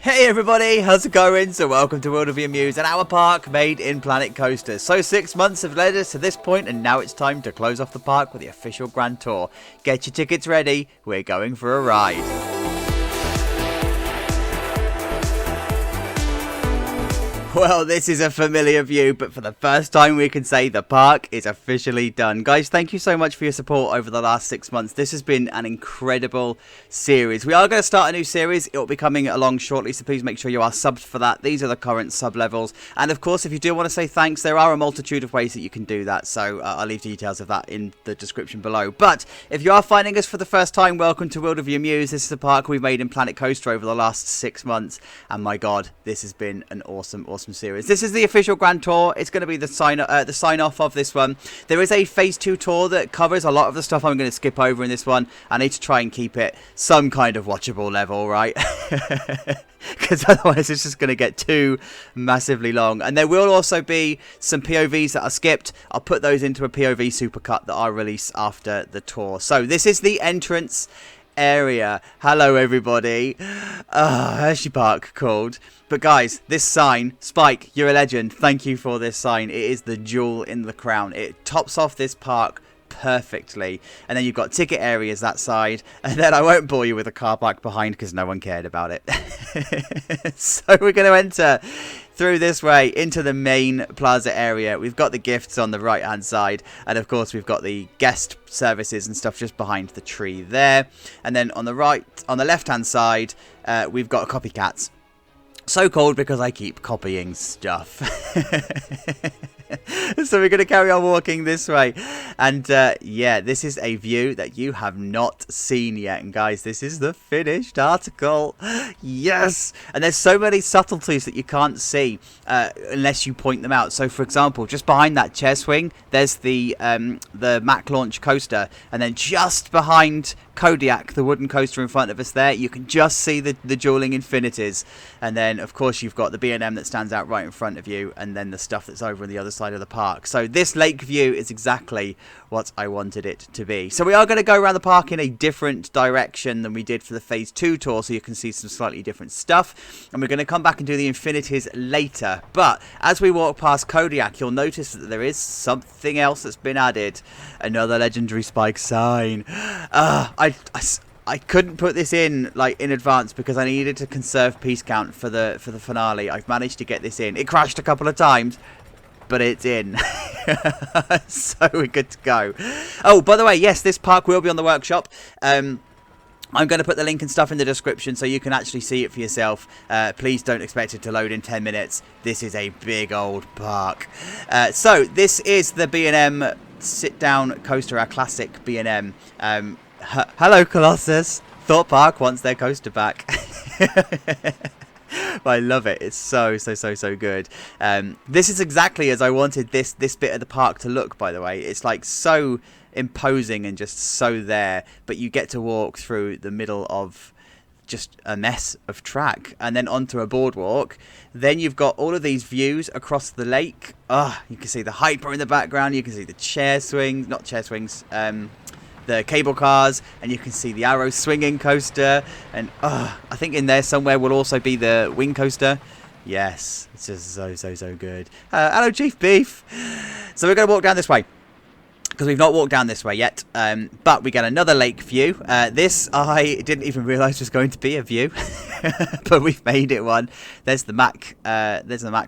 Hey everybody, how's it going? So welcome to Wilderview and Mews, and our park made in Planet Coaster. So 6 months have led us to this point, and now it's time to close off the park with the official Grand Tour. Get your tickets ready, we're going for a ride. Well, this is a familiar view, but for the first time we can say the park is officially done. Guys, thank you so much for your support over the last 6 months. This has been an incredible series. We are going to start a new series. It will be coming along shortly, so please make sure you are subbed for that. These are the current sub levels. And of course, if you do want to say thanks, there are a multitude of ways that you can do that. So I'll leave details of that in the description below. But if you are finding us for the first time, welcome to Wilderview Mews. This is a park we've made in Planet Coaster over the last 6 months. And my God, this has been an awesome series. This is the official Grand Tour. It's going to be the sign off of this one. There is a phase 2 tour that covers a lot of the stuff I'm going to skip over in this one. I need to try and keep it some kind of watchable level, right? Because otherwise it's just going to get too massively long. And there will also be some POVs that are skipped. I'll put those into a POV supercut that I'll release after the tour. So this is the entrance area. Hello everybody. Hershey Park called. But guys, this sign, Spike, you're a legend. Thank you for this sign. It is the jewel in the crown. It tops off this park perfectly. And then you've got ticket areas that side. And then I won't bore you with the car park behind because no one cared about it. So we're going to enter through this way into the main plaza area. We've got the gifts on the right hand side, and of course we've got the guest services and stuff just behind the tree there. And then on the left hand side, we've got copycats. So called because I keep copying stuff. So we're going to carry on walking this way. And yeah, this is a view that you have not seen yet. And guys, this is the finished article. Yes! And there's so many subtleties that you can't see unless you point them out. So for example, just behind that chair swing, there's the Mack Launch coaster. And then just behind Kodiak, the wooden coaster in front of us there, you can just see the Dueling Infinities. And then of course you've got the B&M that stands out right in front of you, and then the stuff that's over on the other side of the park. So this lake view is exactly what I wanted it to be. So we are going to go around the park in a different direction than we did for the phase 2 tour, so you can see some slightly different stuff, and we're going to come back and do the Infinities later. But as we walk past Kodiak, you'll notice that there is something else that's been added. Another legendary Spike sign. I couldn't put this in in advance because I needed to conserve piece count for the finale. I've managed to get this in. It crashed a couple of times, but it's in. So we're good to go. Oh, by the way, yes, this park will be on the workshop. I'm going to put the link and stuff in the description so you can actually see it for yourself. Please don't expect it to load in 10 minutes. This is a big old park. So this is the B&M Sitdown Coaster, our classic B&M. Hello, Colossus. Thorpe Park wants their coaster back. I love it. It's so good. This is exactly as I wanted this bit of the park to look, by the way. It's like so imposing and just so there, but you get to walk through the middle of just a mess of track and then onto a boardwalk. Then you've got all of these views across the lake. You can see the Hyper in the background. You can see the the cable cars, and you can see the Arrow swinging coaster, and I think in there somewhere will also be the wing coaster. Yes, it's just so good. Hello, Chief Beef. So we're going to walk down this way because we've not walked down this way yet, but we get another lake view. This I didn't even realise was going to be a view, but we've made it one. There's the Mack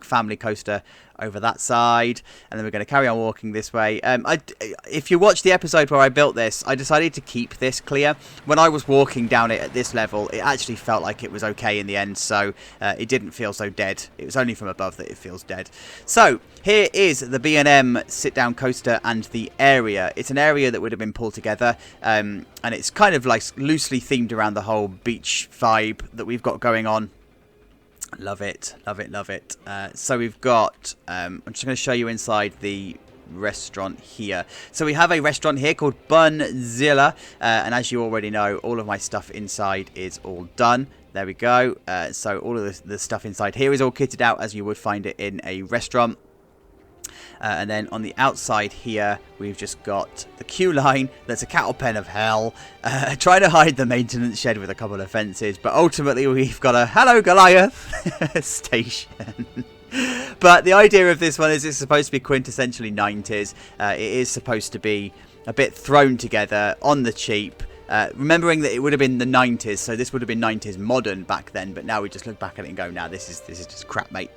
family coaster over that side, and then we're going to carry on walking this way. If you watch the episode where I built this, I decided to keep this clear. When I was walking down it at this level, it actually felt like it was okay in the end, so it didn't feel so dead. It was only from above that it feels dead. So here is the B&M sit-down coaster and the area. It's an area that would have been pulled together, and it's kind of like loosely themed around the whole beach vibe that we've got going on. Love it. So we've got, I'm just going to show you inside the restaurant here. So we have a restaurant here called Bunzilla, and as you already know, all of my stuff inside is all done. There we go. So all of the stuff inside here is all kitted out as you would find it in a restaurant. And then on the outside here, we've just got the queue line. That's a cattle pen of hell. Trying to hide the maintenance shed with a couple of fences. But ultimately, we've got a Hello Goliath station. But the idea of this one is it's supposed to be quintessentially 90s. It is supposed to be a bit thrown together on the cheap. Remembering that it would have been the 90s, so this would have been 90s modern back then, but now we just look back at it and go, nah, this is just crap, mate.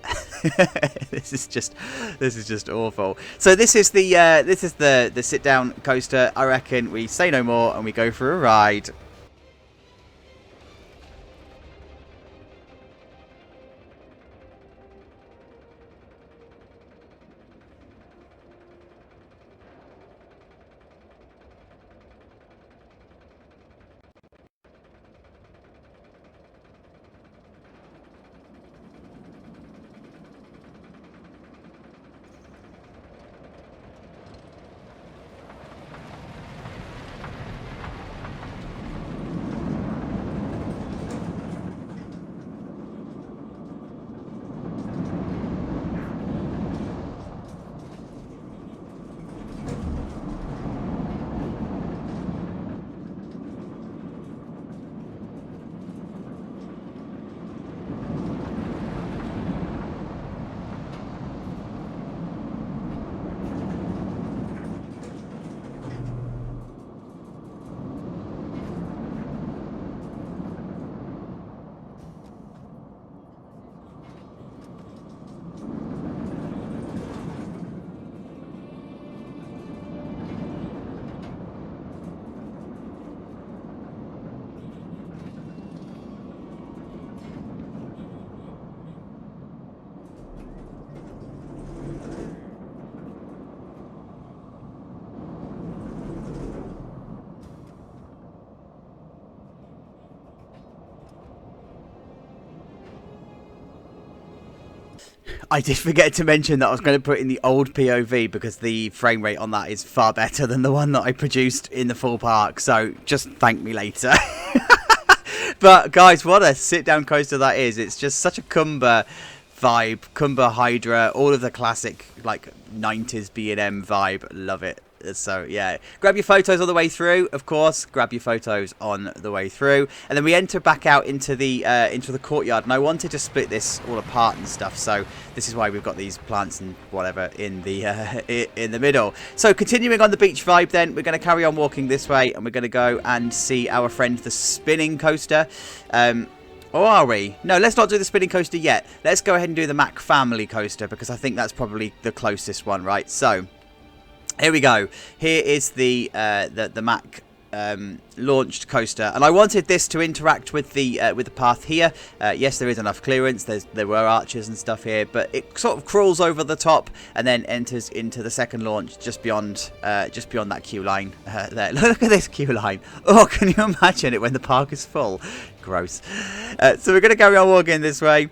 this is just awful. So this is the sit down coaster. I reckon we say no more and we go for a ride. I did forget to mention that I was going to put in the old POV because the frame rate on that is far better than the one that I produced in the full park. So just thank me later. But guys, what a sit down coaster that is. It's just such a Cumber vibe, Cumber Hydra, all of the classic like 90s B&M vibe. Love it. So yeah, grab your photos on the way through, of course. Grab your photos on the way through, and then we enter back out into the courtyard. And I wanted to split this all apart and stuff, so this is why we've got these plants and whatever in the middle. So continuing on the beach vibe, then we're going to carry on walking this way, and we're going to go and see our friend the spinning coaster. Or are we? No, let's not do the spinning coaster yet. Let's go ahead and do the Mack family coaster because I think that's probably the closest one, right? So here we go. Here is the Mack launched coaster, and I wanted this to interact with the path here. Yes, there is enough clearance. There were arches and stuff here, but it sort of crawls over the top and then enters into the second launch just beyond that queue line. There, look at this queue line. Oh, can you imagine it when the park is full? Gross. So we're going to carry on walking this way.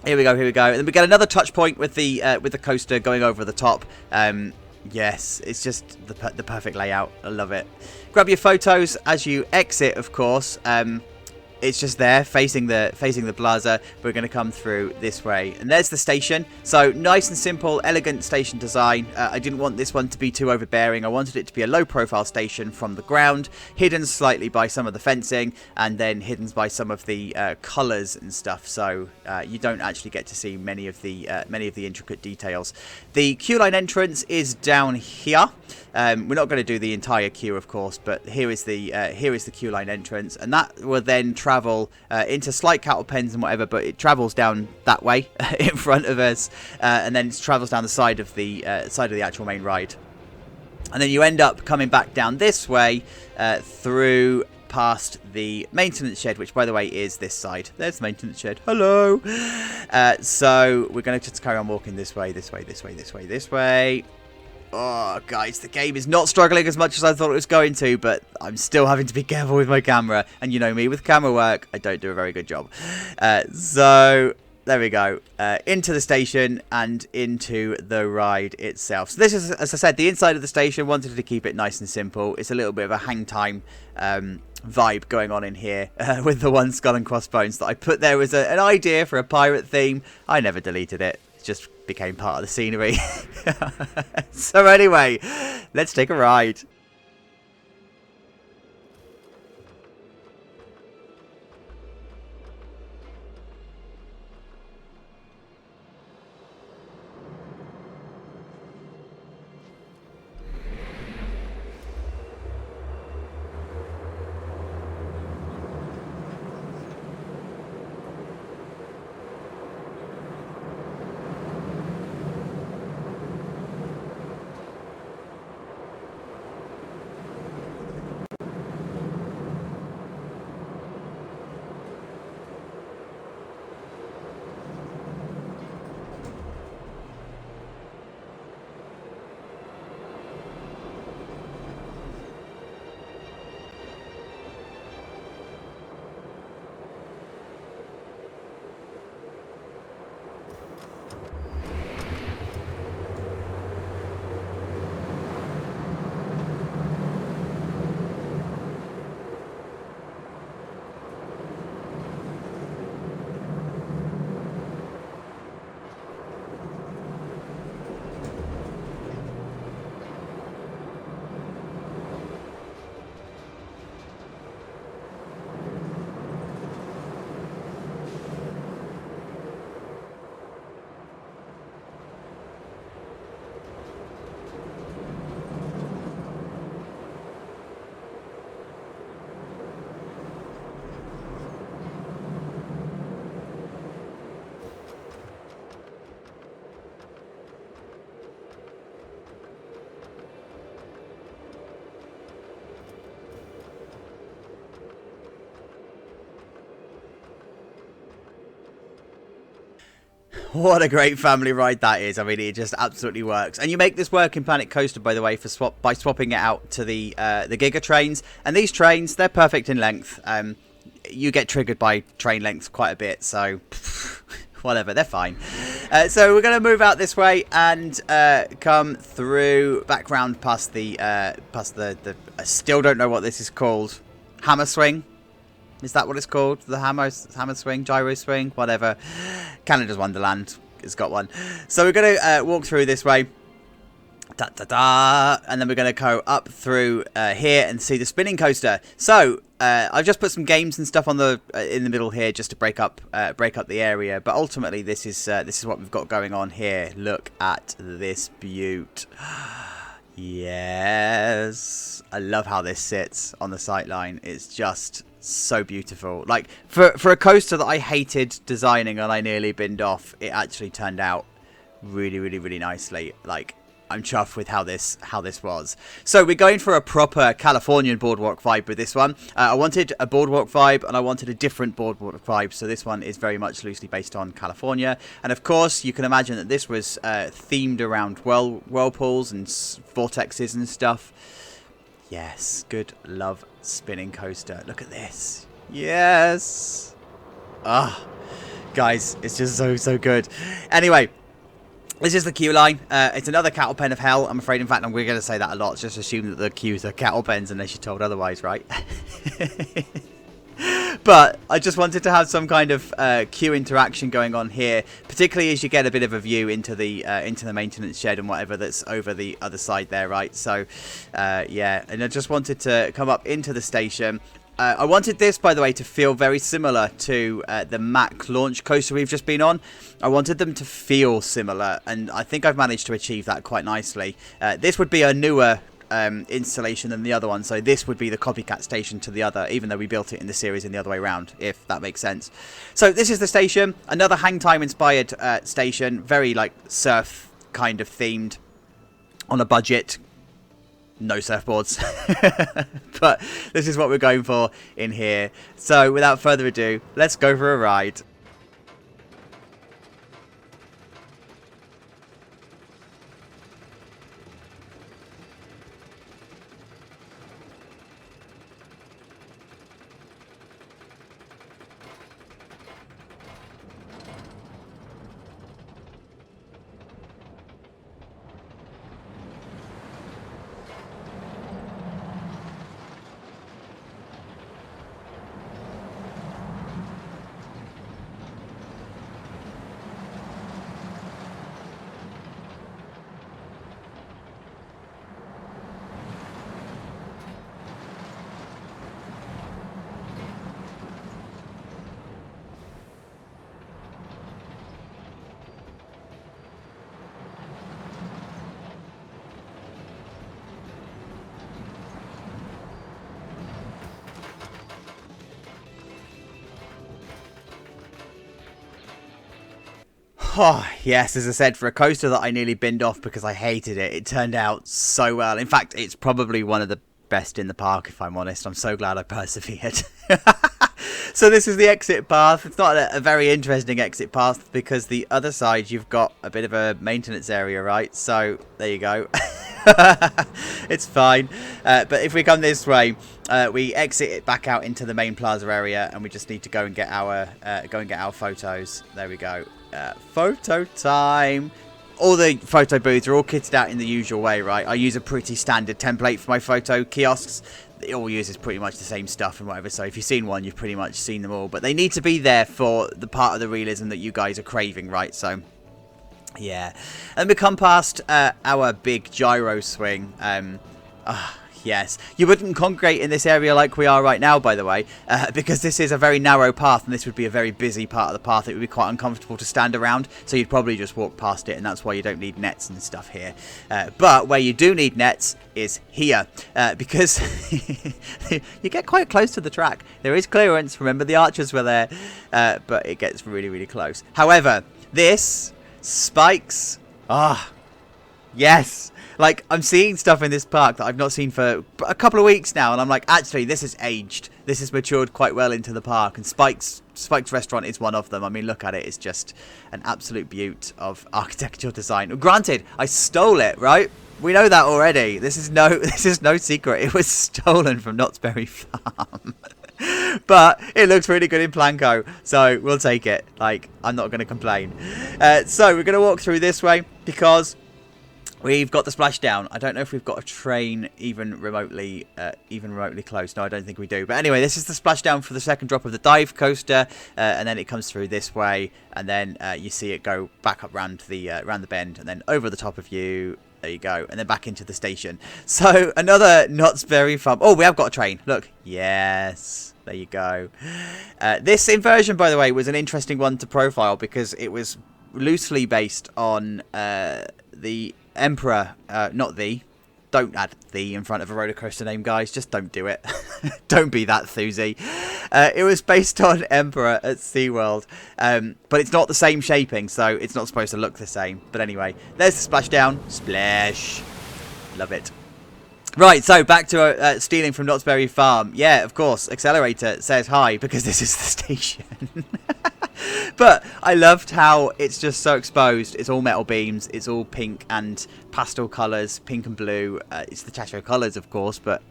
Here we go. And then we get another touch point with the coaster going over the top. Yes, it's just the perfect layout. I love it. Grab your photos as you exit, of course. It's just there facing the plaza. We're going to come through this way, and there's the station. So nice and simple, elegant station design. I didn't want this one to be too overbearing. I wanted it to be a low profile station from the ground, hidden slightly by some of the fencing, and then hidden by some of the colors and stuff. So you don't actually get to see many of the intricate details. The queue line entrance is down here. We're not going to do the entire queue, of course, but here is the queue line entrance, and that will then travel into slight cattle pens and whatever, but it travels down that way in front of us, and then it travels down the side of the actual main ride, and then you end up coming back down this way through past the maintenance shed, which by the way is this side. There's the maintenance shed. Hello. So we're going to just carry on walking this way. Oh, guys, the game is not struggling as much as I thought it was going to, but I'm still having to be careful with my camera. And you know me, with camera work, I don't do a very good job. So there we go. Into the station and into the ride itself. So this is, as I said, the inside of the station. Wanted to keep it nice and simple. It's a little bit of a hang time vibe going on in here with the one skull and crossbones that I put there as an idea for a pirate theme. I never deleted it. just became part of the scenery. So anyway, let's take a ride. What a great family ride that is. I mean, it just absolutely works. And you make this work in Planet Coaster, by the way, by swapping it out to the Giga trains. And these trains, they're perfect in length. You get triggered by train length quite a bit, so whatever, they're fine. So we're going to move out this way and come through, back round past the I still don't know what this is called. Hammer swing. Is that what it's called? The hammer swing, gyro swing, whatever. Canada's Wonderland has got one. So we're going to walk through this way. And then we're going to go up through here and see the spinning coaster. So I've just put some games and stuff on the in the middle here just to break up the area. But ultimately, this is what we've got going on here. Look at this beaut. Yes, I love how this sits on the sight line. It's just so beautiful. Like for a coaster that I hated designing and I nearly binned off, it actually turned out really, really, really nicely. Like, I'm chuffed with how this was. So we're going for a proper Californian boardwalk vibe with this one. I wanted a boardwalk vibe and I wanted a different boardwalk vibe. So this one is very much loosely based on California. And of course, you can imagine that this was themed around whirlpools and vortexes and stuff. Yes, good love spinning coaster. Look at this. Yes. Ah, guys, it's just so good. Anyway, this is the queue line. It's another cattle pen of hell, I'm afraid. In fact, we're going to say that a lot. Just assume that the queues are cattle pens unless you're told otherwise, right? But I just wanted to have some kind of queue interaction going on here, particularly as you get a bit of a view into the maintenance shed and whatever that's over the other side there, right? So, yeah, and I just wanted to come up into the station. I wanted this, by the way, to feel very similar to the Mack launch coaster we've just been on. I wanted them to feel similar, and I think I've managed to achieve that quite nicely. This would be a newer installation than the other one, so this would be the copycat station to the other, even though we built it in the series in the other way around, if that makes sense. So this is the station, another hang time inspired station, very like surf kind of themed, on a budget. No surfboards. But this is what we're going for in here. So without further ado, let's go for a ride. Oh, yes, as I said, for a coaster that I nearly binned off because I hated it, it turned out so well. In fact, it's probably one of the best in the park, if I'm honest. I'm so glad I persevered. So this is the exit path. It's not a very interesting exit path because the other side you've got a bit of a maintenance area, right? So there you go. It's fine. But if we come this way, we exit it back out into the main plaza area, and we just need to go and get our photos. There we go. Photo time. All the photo booths are all kitted out in the usual way, right? I use a pretty standard template for my photo kiosks. It all uses pretty much the same stuff and whatever, so if you've seen one, you've pretty much seen them all. But they need to be there for the part of the realism that you guys are craving, right? So, yeah. And we come past our big gyro swing. Yes, you wouldn't congregate in this area like we are right now, by the way, because this is a very narrow path, and this would be a very busy part of the path. It would be quite uncomfortable to stand around, so you'd probably just walk past it, and that's why you don't need nets and stuff here. But where you do need nets is here, because you get quite close to the track. There is clearance. Remember, the archers were there, but it gets really, really close. However, this spikes. Yes. Like, I'm seeing stuff in this park that I've not seen for a couple of weeks now, and I'm like, actually, this has aged. This has matured quite well into the park, and Spike's restaurant is one of them. I mean, look at it. It's just an absolute beaut of architectural design. Granted, I stole it, right? We know that already. This is no secret. It was stolen from Knott's Berry Farm. But it looks really good in Planco, so we'll take it. Like, I'm not going to complain. So we're going to walk through this way because we've got the splashdown. I don't know if we've got a train even remotely close. No, I don't think we do. But anyway, this is the splashdown for the second drop of the dive coaster, and then it comes through this way, and then you see it go back up round the bend, and then over the top of you. There you go, and then back into the station. So another Knott's Berry Farm. Oh, we have got a train. Look, yes. There you go. This inversion, by the way, was an interesting one to profile because it was loosely based on the Emperor, not the. Don't add the in front of a roller coaster name, guys. Just don't do it. Don't be that thuzy. It was based on Emperor at SeaWorld, but it's not the same shaping, so it's not supposed to look the same. But anyway, there's the splashdown. Splash. Love it. Right, so back to stealing from Knott's Berry Farm. Yeah, of course, Accelerator says hi because this is the station. But I loved how it's just so exposed. It's all metal beams. It's all pink and pastel colours, pink and blue. It's the Chateau colours, of course, but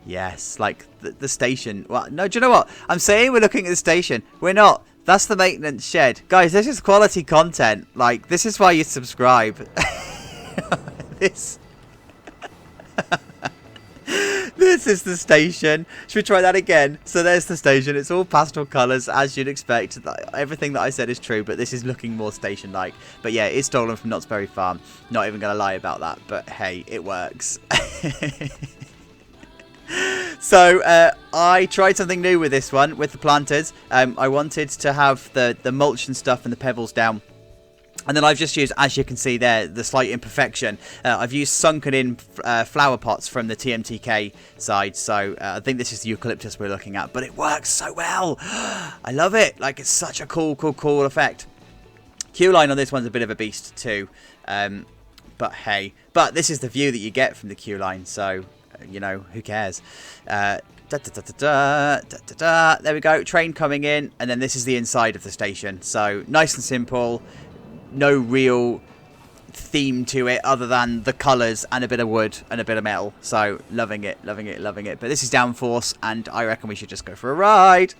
yes, like the station. Well, no, do you know what? I'm saying we're looking at the station. We're not. That's the maintenance shed. Guys, this is quality content. Like, this is why you subscribe. This is the station. Should we try that again? So there's the station. It's all pastel colours, as you'd expect. Everything that I said is true, but this is looking more station-like. But yeah, it's stolen from Knott's Berry Farm. Not even going to lie about that, but hey, it works. So I tried something new with this one, with the planters. I wanted to have the mulch and stuff and the pebbles down. And then I've just used, as you can see there, the slight imperfection. I've used sunken in flower pots from the TMTK side. So I think this is the eucalyptus we're looking at. But it works so well. I love it. Like, it's such a cool effect. Queue line on this one's a bit of a beast too. But hey. But this is the view that you get from the queue line. So, you know, who cares? There we go. Train coming in. And then this is the inside of the station. So nice and simple. No real theme to it other than the colours and a bit of wood and a bit of metal. So loving it. But this is downforce, and I reckon we should just go for a ride.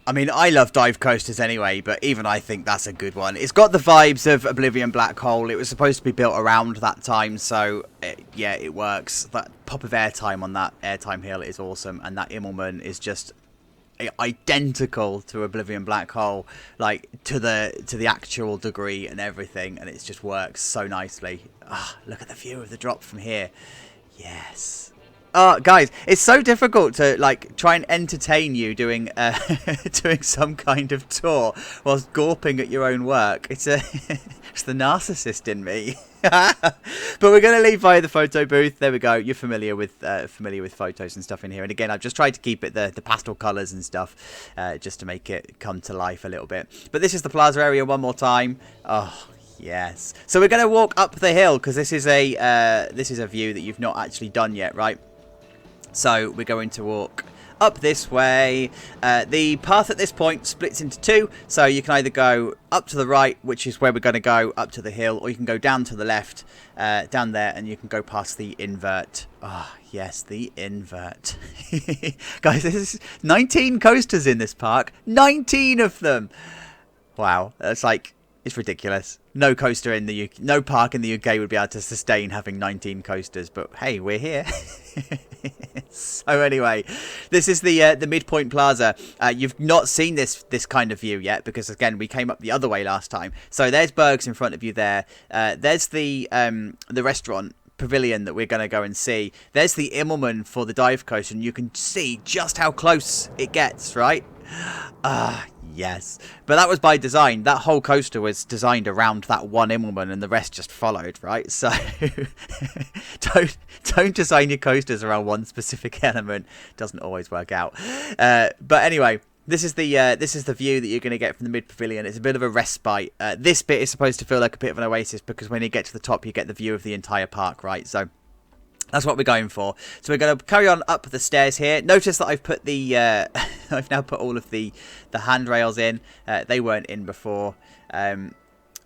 I mean, I love dive coasters anyway, but even I think that's a good one. It's got the vibes of Oblivion Black Hole. It was supposed to be built around that time, so yeah, it works. That pop of airtime on that airtime hill is awesome, and that Immelman is just identical to Oblivion Black Hole, like to the actual degree and everything, and it just works so nicely. Look at the view of the drop from here. Yes. Oh, guys, it's so difficult to like try and entertain you doing doing some kind of tour whilst gawping at your own work. It's it's the narcissist in me. But we're going to leave via the photo booth. There we go. You're familiar with photos and stuff in here. And again, I've just tried to keep it the pastel colours and stuff, just to make it come to life a little bit. But this is the plaza area one more time. Oh. Yes. So we're going to walk up the hill because this is a view that you've not actually done yet, right? So we're going to walk up this way. The path at this point splits into two, so you can either go up to the right, which is where we're going to go up to the hill, or you can go down to the left, down there, and you can go past the invert. Yes, the invert. Guys, there's 19 coasters in this park. 19 of them. Wow, that's like, it's ridiculous. No coaster in the UK, no park in the UK would be able to sustain having 19 coasters, but hey, we're here. So anyway, this is the midpoint plaza. You've not seen this kind of view yet because again we came up the other way last time. So there's Berg's in front of you there. There's the restaurant pavilion that we're going to go and see. There's the Immelman for the dive coaster, and you can see just how close it gets, right? Yes, but that was by design. That whole coaster was designed around that one Immelman, and the rest just followed, right? So don't design your coasters around one specific element. It doesn't always work out. But anyway, this is the view that you're going to get from the mid pavilion. It's a bit of a respite. This bit is supposed to feel like a bit of an oasis because when you get to the top, you get the view of the entire park, right? So that's what we're going for. So we're going to carry on up the stairs here. Notice that I've put the I've now put all of the handrails in. They weren't in before. And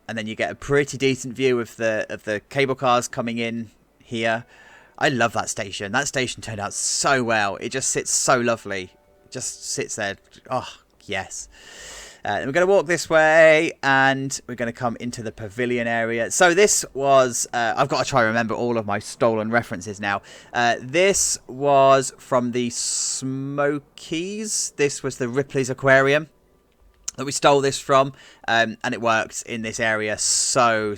then you get a pretty decent view of the cable cars coming in here. I love that station. That station turned out so well. It just sits so lovely. It just sits there. Oh, yes. We're going to walk this way, and we're going to come into the pavilion area. So this was... I've got to try and remember all of my stolen references now. This was from the Smokies. This was the Ripley's Aquarium that we stole this from, and it works in this area so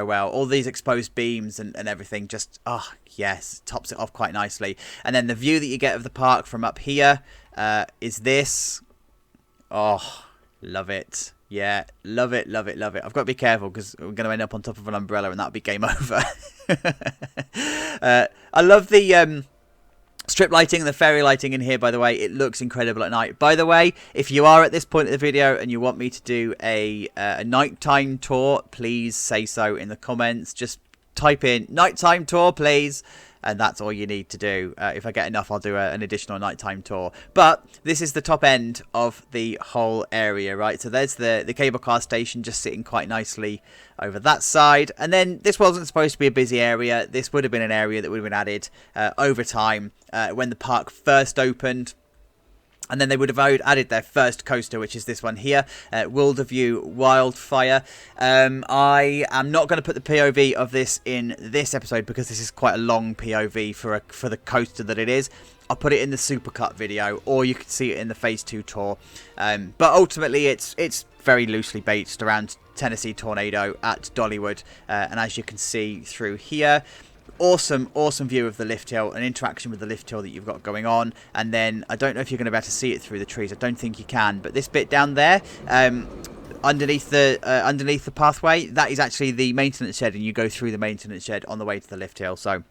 well. All these exposed beams and everything just... Oh, yes, tops it off quite nicely. And then the view that you get of the park from up here is this. Oh... Love it. Yeah, love it, love it, love it. I've got to be careful because we're going to end up on top of an umbrella and that'll be game over. I love the strip lighting and the fairy lighting in here, by the way. It looks incredible at night. By the way, if you are at this point of the video and you want me to do a nighttime tour, please say so in the comments. Just type in nighttime tour, please. And that's all you need to do. If I get enough, I'll do an additional nighttime tour. But this is the top end of the whole area, right? So there's the cable car station just sitting quite nicely over that side. And then this wasn't supposed to be a busy area. This would have been an area that would have been added over time when the park first opened. And then they would have added their first coaster, which is this one here, Wilderview Wildfire. I am not going to put the POV of this in this episode because this is quite a long POV for the coaster that it is. I'll put it in the supercut video, or you can see it in the Phase 2 tour. But ultimately, it's very loosely based around Tennessee Tornado at DollyWood. And as you can see through here... Awesome view of the lift hill, an interaction with the lift hill that you've got going on. And then I don't know if you're going to be able to see it through the trees. I don't think you can, but this bit down there, underneath the pathway, that is actually the maintenance shed, and you go through the maintenance shed on the way to the lift hill. So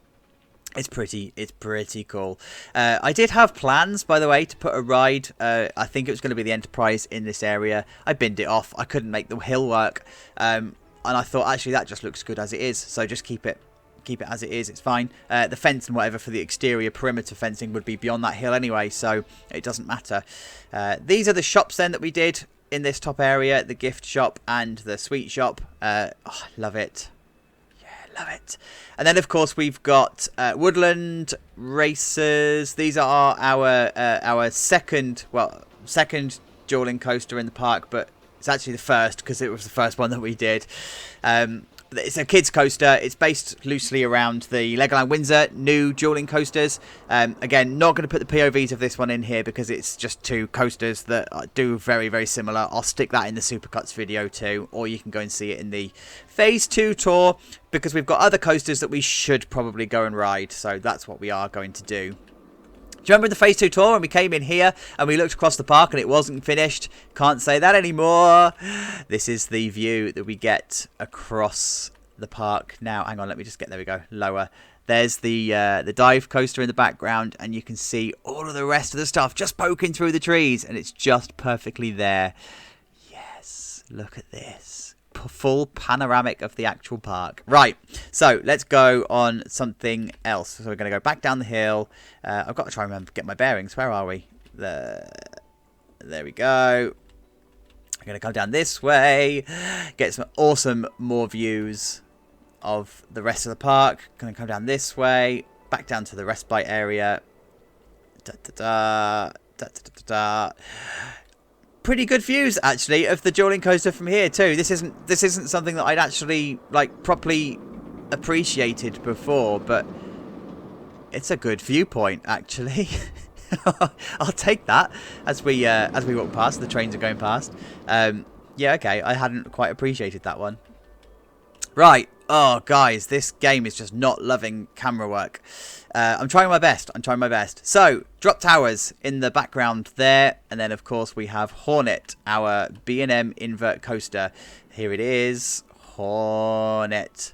it's pretty cool. I did have plans, by the way, to put a ride. I think it was going to be the Enterprise in this area. I binned it off. I couldn't make the hill work, and I thought actually that just looks good as it is. So just keep it as it is. It's fine. The fence and whatever for the exterior perimeter fencing would be beyond that hill anyway, so it doesn't matter. These are the shops then that we did in this top area, the gift shop and the sweet shop. Love it. Yeah, love it. And then of course we've got Woodland Racers. These are our second dueling coaster in the park, but it's actually the first because it was the first one that we did. It's a kids coaster. It's based loosely around the Legoland Windsor new dueling coasters. Again, not going to put the POVs of this one in here because it's just two coasters that do very, very similar. I'll stick that in the Supercuts video too, or you can go and see it in the Phase 2 tour because we've got other coasters that we should probably go and ride. So that's what we are going to do. Do you remember the Phase 2 tour when we came in here and we looked across the park and it wasn't finished? Can't say that anymore. This is the view that we get across the park now. Hang on, let me just get, there we go, lower. There's the dive coaster in the background and you can see all of the rest of the stuff just poking through the trees and it's just perfectly there. Yes, look at this. Full panoramic of the actual park. Right, so let's go on something else. So we're going to go back down the hill. I've got to try and remember, get my bearings. Where are we? There we go. I'm going to come down this way, get some awesome more views of the rest of the park. Going to come down this way, back down to the respite area. Pretty good views actually of the dueling coaster from here too. This isn't something that I'd actually like properly appreciated before, but it's a good viewpoint actually. I'll take that as we walk past. The trains are going past. Yeah, okay. I hadn't quite appreciated that one. Right. Oh, guys, this game is just not loving camera work. I'm trying my best. So, drop towers in the background there. And then, of course, we have Hornet, our B&M Invert coaster. Here it is. Hornet.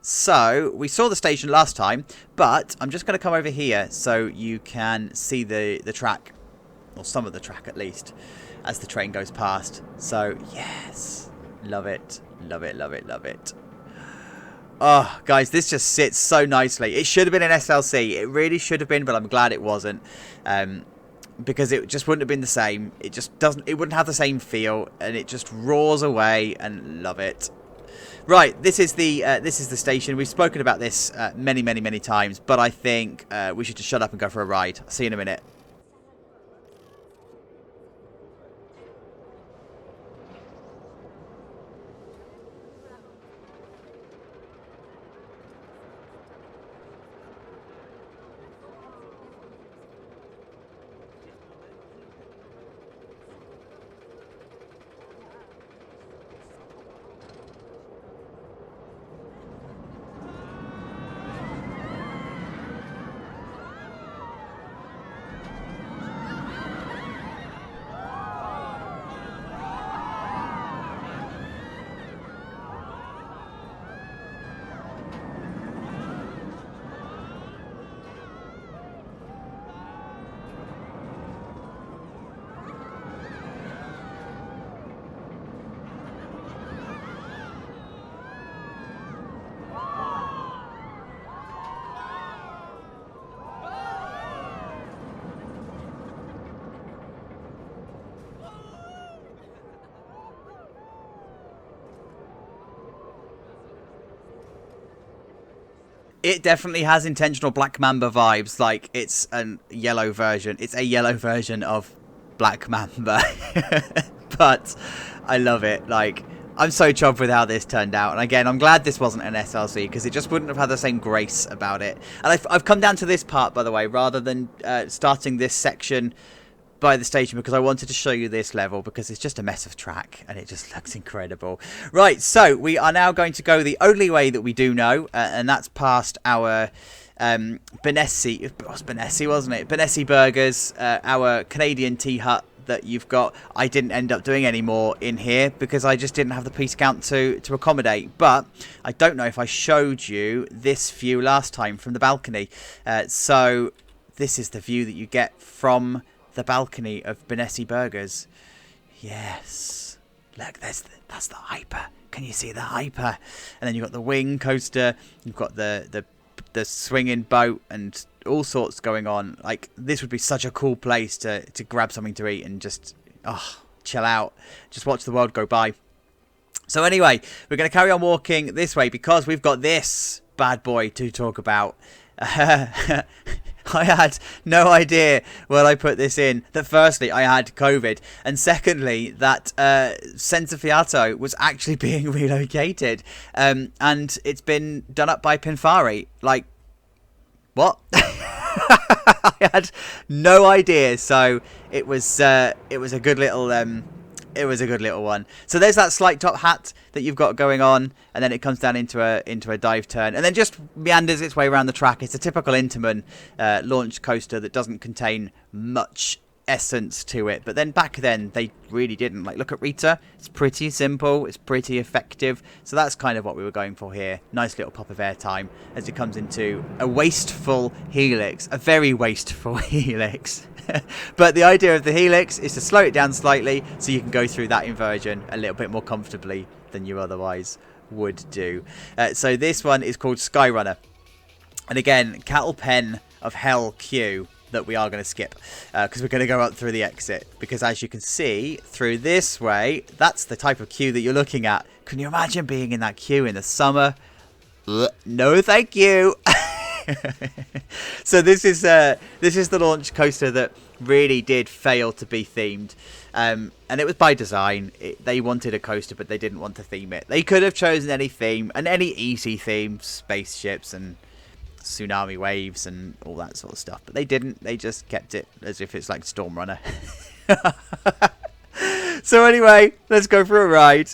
So, we saw the station last time. But I'm just going to come over here so you can see the track. Or some of the track, at least. As the train goes past. So, yes. Love it. Love it, love it, love it. Oh, guys, this just sits so nicely. It should have been an SLC. It really should have been, but I'm glad it wasn't. Because it just wouldn't have been the same. It just doesn't, it wouldn't have the same feel. And it just roars away and love it. Right, this is the station. We've spoken about this many, many, many times. But I think we should just shut up and go for a ride. I'll see you in a minute. It definitely has intentional Black Mamba vibes. Like, it's a yellow version. It's a yellow version of Black Mamba. But I love it. Like, I'm so chuffed with how this turned out. And again, I'm glad this wasn't an SLC because it just wouldn't have had the same grace about it. And I've come down to this part, by the way, rather than starting this section by the station because I wanted to show you this level because it's just a mess of track and it just looks incredible. Right, so we are now going to go the only way that we do know, and that's past our Benessi. It was Benessi, wasn't it? Benessi Burgers, our Canadian tea hut that you've got. I didn't end up doing any more in here because I just didn't have the piece count to accommodate. But I don't know if I showed you this view last time from the balcony. So this is the view that you get from the balcony of Benessi Burgers. Yes. Look, that's the Hyper. Can you see the Hyper? And then you've got the wing coaster. You've got the swinging boat and all sorts going on. Like, this would be such a cool place to grab something to eat and just chill out. Just watch the world go by. So anyway, we're going to carry on walking this way because we've got this bad boy to talk about. I had no idea when I put this in that firstly I had COVID, and secondly that Senza Fiato was actually being relocated, and it's been done up by Pinfari. Like, what? I had no idea. So it was a good little it was a good little one. So there's that slight top hat that you've got going on, and then it comes down into a dive turn, and then just meanders its way around the track. It's a typical Intamin launched coaster that doesn't contain much essence to it, but then back then they really didn't. Like, look at Rita, it's pretty simple, it's pretty effective, so that's kind of what we were going for here. Nice little pop of airtime as it comes into a wasteful helix, a very wasteful helix. But the idea of the helix is to slow it down slightly so you can go through that inversion a little bit more comfortably than you otherwise would do. So this one is called Skyrunner, and again, cattle pen of hell queue that we are going to skip because we're going to go up through the exit, because as you can see through this way, that's the type of queue that you're looking at. Can you imagine being in that queue in the summer? No thank you. So this is the launch coaster that really did fail to be themed, and it was by design. They wanted a coaster, but they didn't want to theme it. They could have chosen any theme, and any easy theme, spaceships and tsunami waves and all that sort of stuff, but they didn't. They just kept it as if it's like Storm Runner. So anyway, let's go for a ride.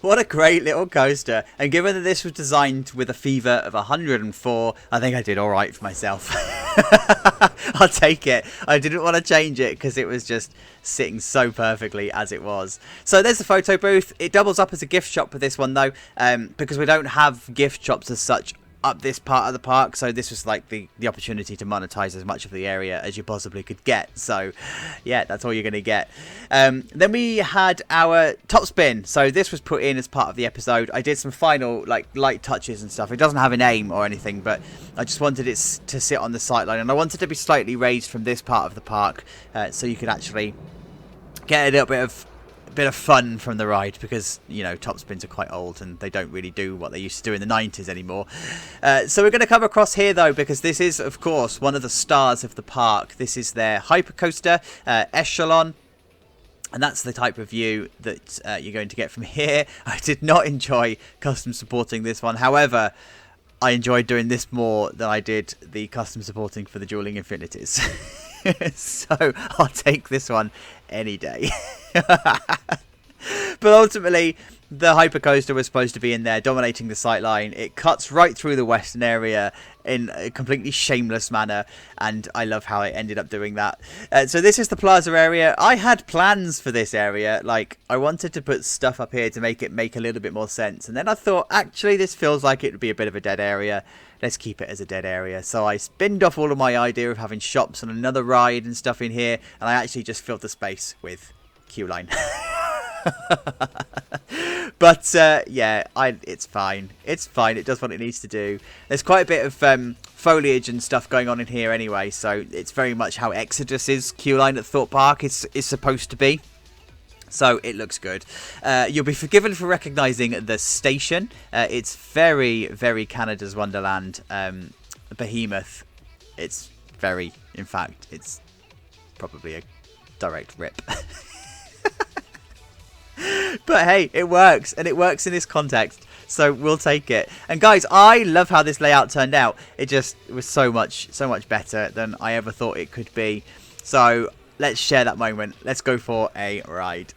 What a great little coaster. And given that this was designed with a fever of 104, I think I did all right for myself. I'll take it. I didn't want to change it because it was just sitting so perfectly as it was. So there's the photo booth. It doubles up as a gift shop with this one though, because we don't have gift shops as such up this part of the park, so this was like the opportunity to monetize as much of the area as you possibly could get. So yeah, that's all you're going to get. Then we had our top spin. So this was put in as part of the episode. I did some final like light touches and stuff. It doesn't have a name or anything, but I just wanted it to sit on the sightline, and I wanted to be slightly raised from this part of the park, so you could actually get a little bit of fun from the ride, because you know top spins are quite old and they don't really do what they used to do in the 90s anymore. So we're going to come across here though, because this is of course one of the stars of the park. This is their Hyper Coaster Echelon, and that's the type of view that you're going to get from here. I did not enjoy custom supporting this one, however I enjoyed doing this more than I did the custom supporting for the Dueling Infinities. So I'll take this one any day. But ultimately, the Hypercoaster was supposed to be in there dominating the sightline. It cuts right through the western area in a completely shameless manner, and I love how it ended up doing that. So this is the plaza area. I had plans for this area. Like, I wanted to put stuff up here to make it make a little bit more sense, and then I thought, actually, this feels like it would be a bit of a dead area. Let's keep it as a dead area. So I spinned off all of my idea of having shops and another ride and stuff in here, and I actually just filled the space with queue line. But yeah, it's fine. It's fine. It does what it needs to do. There's quite a bit of foliage and stuff going on in here anyway, so it's very much how Exodus's queue line at Thorpe Park is supposed to be. So it looks good. You'll be forgiven for recognising the station. It's very, very Canada's Wonderland behemoth. It's very, in fact, it's probably a direct rip. But hey, it works, and it works in this context, so we'll take it. And guys, I love how this layout turned out. It was so much better than I ever thought it could be. So let's share that moment. Let's go for a ride.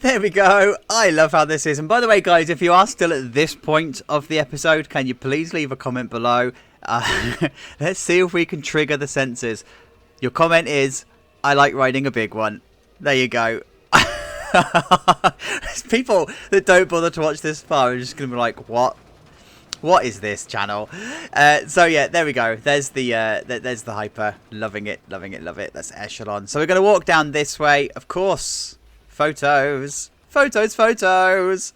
There we go. I love how this is. And by the way, guys, if you are still at this point of the episode, can you please leave a comment below? Let's see if we can trigger the senses. Your comment is, I like riding a big one. There you go. People that don't bother to watch this far are just going to be like, what? What is this channel? So yeah, there we go. There's the Hyper. Loving it, loving it, love it. That's Echelon. So we're going to walk down this way. Of course, photos. Photos.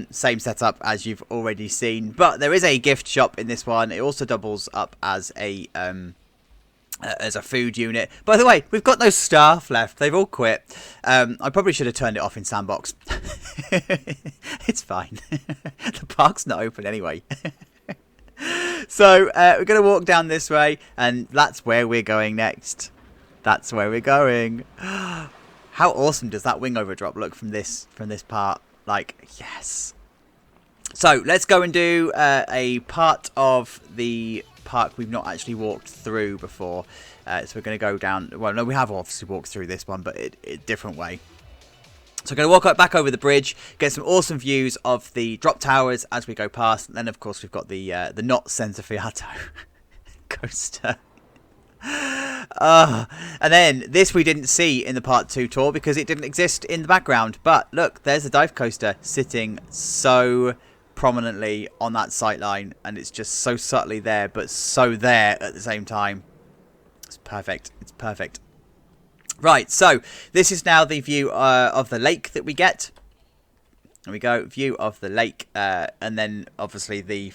Same setup as you've already seen. But there is a gift shop in this one. It also doubles up as a food unit. By the way, we've got no staff left. They've all quit. I probably should have turned it off in Sandbox. It's fine. The park's not open anyway. So we're going to walk down this way, and that's where we're going next. That's where we're going. How awesome does that wing overdrop look from this part? Like, yes. So let's go and do a part of the park we've not actually walked through before. So we're going to go down. Well, no, we have obviously walked through this one, but a different way. So we're going to walk back over the bridge, get some awesome views of the drop towers as we go past. And then, of course, we've got the not Senza Fiato coaster. And then this we didn't see in the part 2 tour because it didn't exist in the background. But look, there's the dive coaster sitting so prominently on that sight line, and it's just so subtly there, but so there at the same time. It's perfect. It's perfect. Right, so this is now the view of the lake that we get. There we go, view of the lake, and then obviously the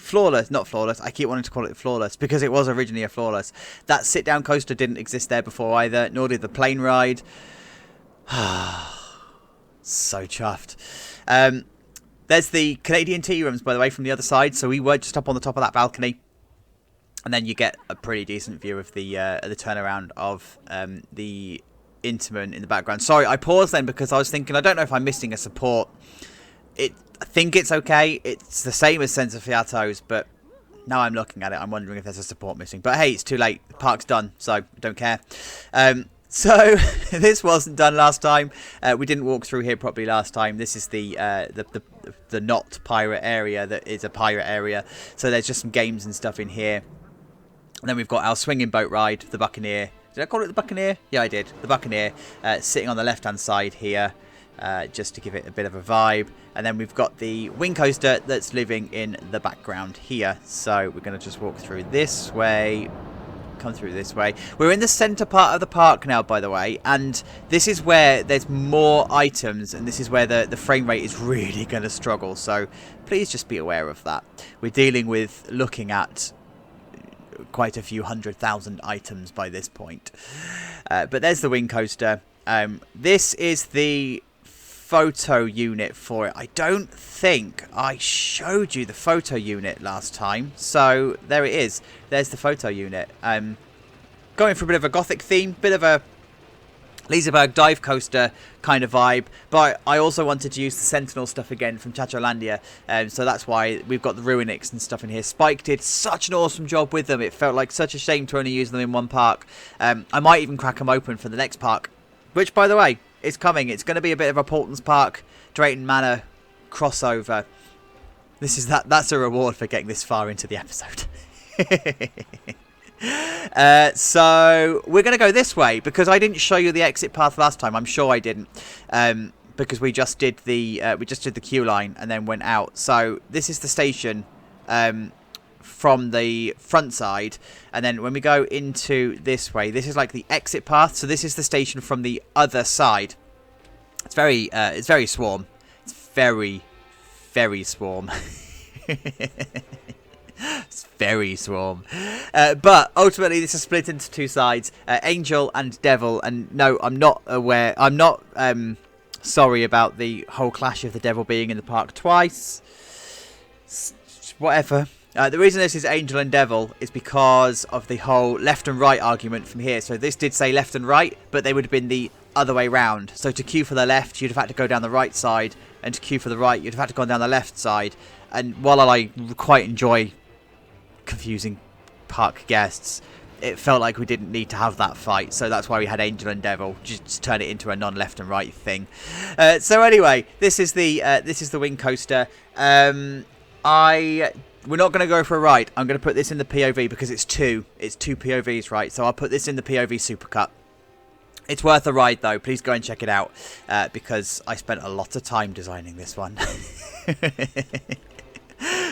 not flawless, I keep wanting to call it flawless because it was originally a flawless. That sit-down coaster didn't exist there before either, nor did the plane ride. So chuffed. There's the Canadian tea rooms, by the way, from the other side, so we were just up on the top of that balcony. And then you get a pretty decent view of the turnaround of the Intamin in the background. Sorry, I paused then because I was thinking, I don't know if I'm missing a support. I think it's okay. It's the same as Senza Fiato's, but now I'm looking at it, I'm wondering if there's a support missing. But hey, it's too late. The park's done, so I don't care. So this wasn't done last time. We didn't walk through here properly last time. This is the not pirate area that is a pirate area. So there's just some games and stuff in here. And then we've got our swinging boat ride, the Buccaneer. Did I call it the Buccaneer? Yeah, I did. The Buccaneer sitting on the left-hand side here. Just to give it a bit of a vibe. And then we've got the wing coaster that's living in the background here. So we're going to just walk through this way, come through this way. We're in the centre part of the park now, by the way, and this is where there's more items, and this is where the frame rate is really going to struggle. So please just be aware of that. We're dealing with looking at quite a few 100,000 items by this point. But there's the wing coaster. This is the photo unit for it. I don't think I showed you the photo unit last time, so there it is. There's the photo unit. Going for a bit of a gothic theme, bit of a Liseberg dive coaster kind of vibe, but I also wanted to use the Sentinel stuff again from Chacholandia, so that's why we've got the Ruinix and stuff in here. Spike did such an awesome job with them. It felt like such a shame to only use them in one park. I might even crack them open for the next park, which, by the way, is coming. It's going to be a bit of a Portland's Park, Drayton Manor crossover. That's a reward for getting this far into the episode. So we're going to go this way because I didn't show you the exit path last time. I'm sure I didn't, because we just did the queue line and then went out. So this is the station from the front side, and then when we go into this way, this is like the exit path. So this is the station from the other side. It's very swarm. It's very swarm. It's very swarm. But ultimately this is split into two sides, Angel and Devil. And no, I'm not sorry about the whole clash of the Devil being in the park twice. Whatever. The reason this is Angel and Devil is because of the whole left and right argument from here. So this did say left and right, but they would have been the other way round. So to queue for the left, you'd have had to go down the right side, and to queue for the right, you'd have had to go down the left side. And while I quite enjoy confusing park guests, it felt like we didn't need to have that fight, so that's why we had Angel and Devil, just turn it into a non-left and right thing. So anyway, this is the wing coaster. We're not going to go for a ride. I'm going to put this in the POV because it's two POVs, right? So I'll put this in the POV Supercut. It's worth a ride though. Please go and check it out because I spent a lot of time designing this one.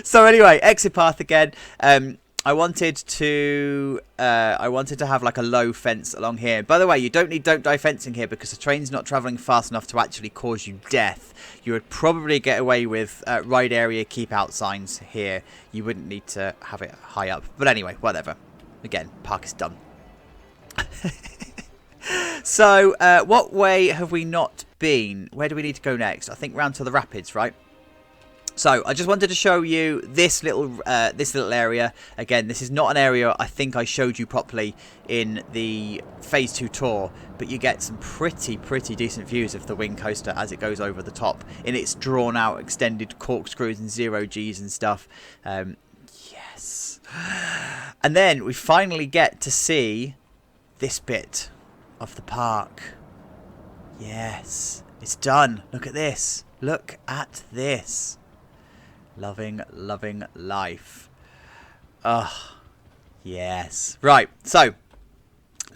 So anyway, exit path again. I wanted to have like a low fence along here. By the way, you don't need don't die fencing here because the train's not travelling fast enough to actually cause you death. You would probably get away with ride area keep out signs here. You wouldn't need to have it high up. But anyway, whatever. Again, park is done. So, what way have we not been? Where do we need to go next? I think round to the rapids, right? So, I just wanted to show you this little area. Again, this is not an area I think I showed you properly in the Phase 2 tour, but you get some pretty decent views of the wing coaster as it goes over the top in its drawn-out, extended corkscrews and zero Gs and stuff. Yes. And then we finally get to see this bit of the park. Yes, it's done. Look at this. Look at this. Loving life. Oh, yes. Right, so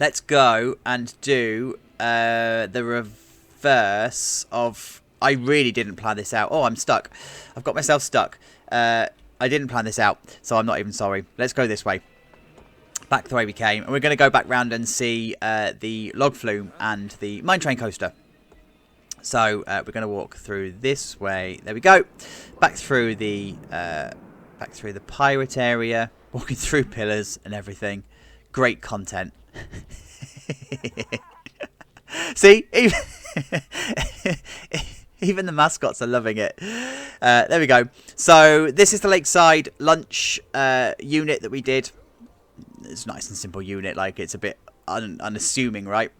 let's go and do the reverse of... I really didn't plan this out. Oh, I'm stuck. I've got myself stuck. I didn't plan this out, so I'm not even sorry. Let's go this way. Back the way we came. And we're going to go back round and see the log flume and the Minetrain coaster. So we're going to walk through this way. There we go. Back through the pirate area. Walking through pillars and everything. Great content. See? Even the mascots are loving it. There we go. So this is the lakeside lunch unit that we did. It's a nice and simple unit. Like, it's a bit unassuming, right?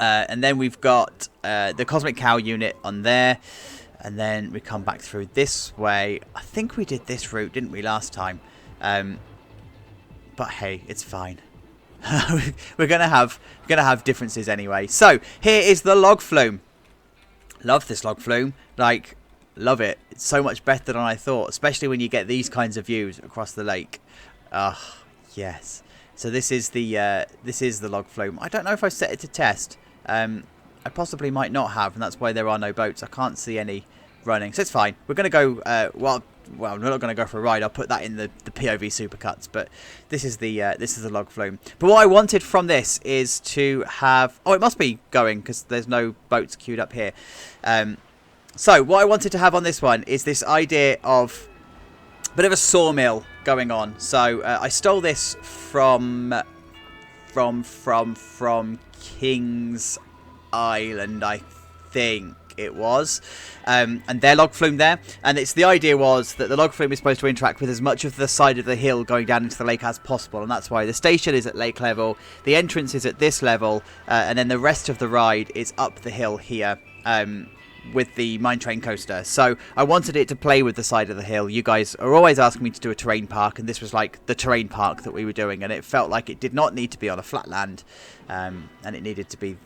And then we've got the Cosmic Cow unit on there. And then we come back through this way. I think we did this route, didn't we, last time? But hey, it's fine. we're gonna have differences anyway. So here is the log flume. Love this log flume. Like, love it. It's so much better than I thought, especially when you get these kinds of views across the lake. Yes. So this is the log flume. I don't know if I set it to test. I possibly might not have, and that's why there are no boats. I can't see any running, so it's fine. We're going to go. Well, we're not going to go for a ride. I'll put that in the POV supercuts. But this is the log flume. But what I wanted from this is to have. Oh, it must be going because there's no boats queued up here. So what I wanted to have on this one is this idea of a bit of a sawmill going on. So I stole this from King's Island, I think it was, and their log flume there. And the idea was that the log flume is supposed to interact with as much of the side of the hill going down into the lake as possible, and that's why the station is at lake level, the entrance is at this level, and then the rest of the ride is up the hill here. With the Minetrain coaster. So I wanted it to play with the side of the hill. You guys are always asking me to do a terrain park, and this was like the terrain park that we were doing, and it felt like it did not need to be on a flat land, and it needed to be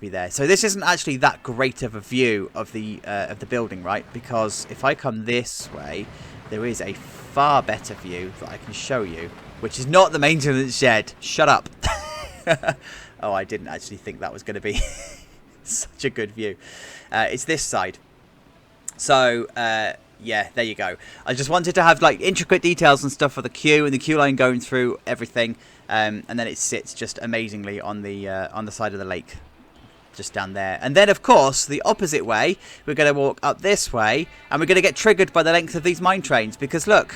there. So this isn't actually that great of a view of the building, right? Because if I come this way, there is a far better view that I can show you, which is not the maintenance shed. Shut up. Oh, I didn't actually think that was going to be such a good view. It's this side. So yeah, there you go. I just wanted to have like intricate details and stuff for the queue and the queue line going through everything, and then it sits just amazingly on the side of the lake, just down there. And then of course the opposite way, we're going to walk up this way, and we're going to get triggered by the length of these mine trains, because look,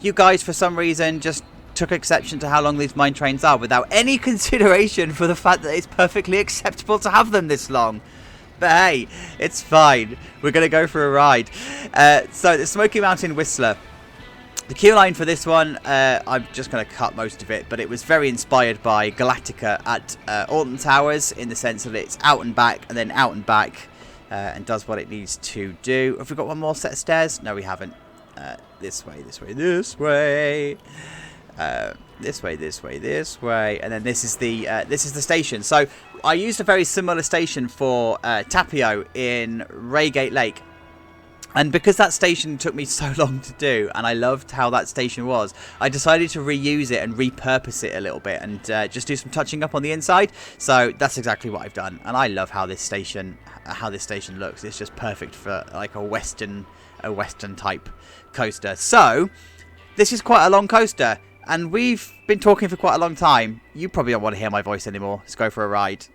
you guys for some reason just took exception to how long these mine trains are without any consideration for the fact that it's perfectly acceptable to have them this long. But hey, it's fine. We're going to go for a ride. So the Smoky Mountain Whistler. The queue line for this one, I'm just going to cut most of it, but it was very inspired by Galactica at Alton Towers, in the sense that it's out and back and then out and back, and does what it needs to do. Have we got one more set of stairs? No, we haven't. This way, this way, this way. This way, this way, this way, and then this is the station. So I used a very similar station for Tapio in Reigate Lake. And because that station took me so long to do, and I loved how that station was, I decided to reuse it and repurpose it a little bit and just do some touching up on the inside. So that's exactly what I've done, and I love how this station looks. It's just perfect for like a western type coaster. So this is quite a long coaster, and we've been talking for quite a long time. You probably don't want to hear my voice anymore. Let's go for a ride.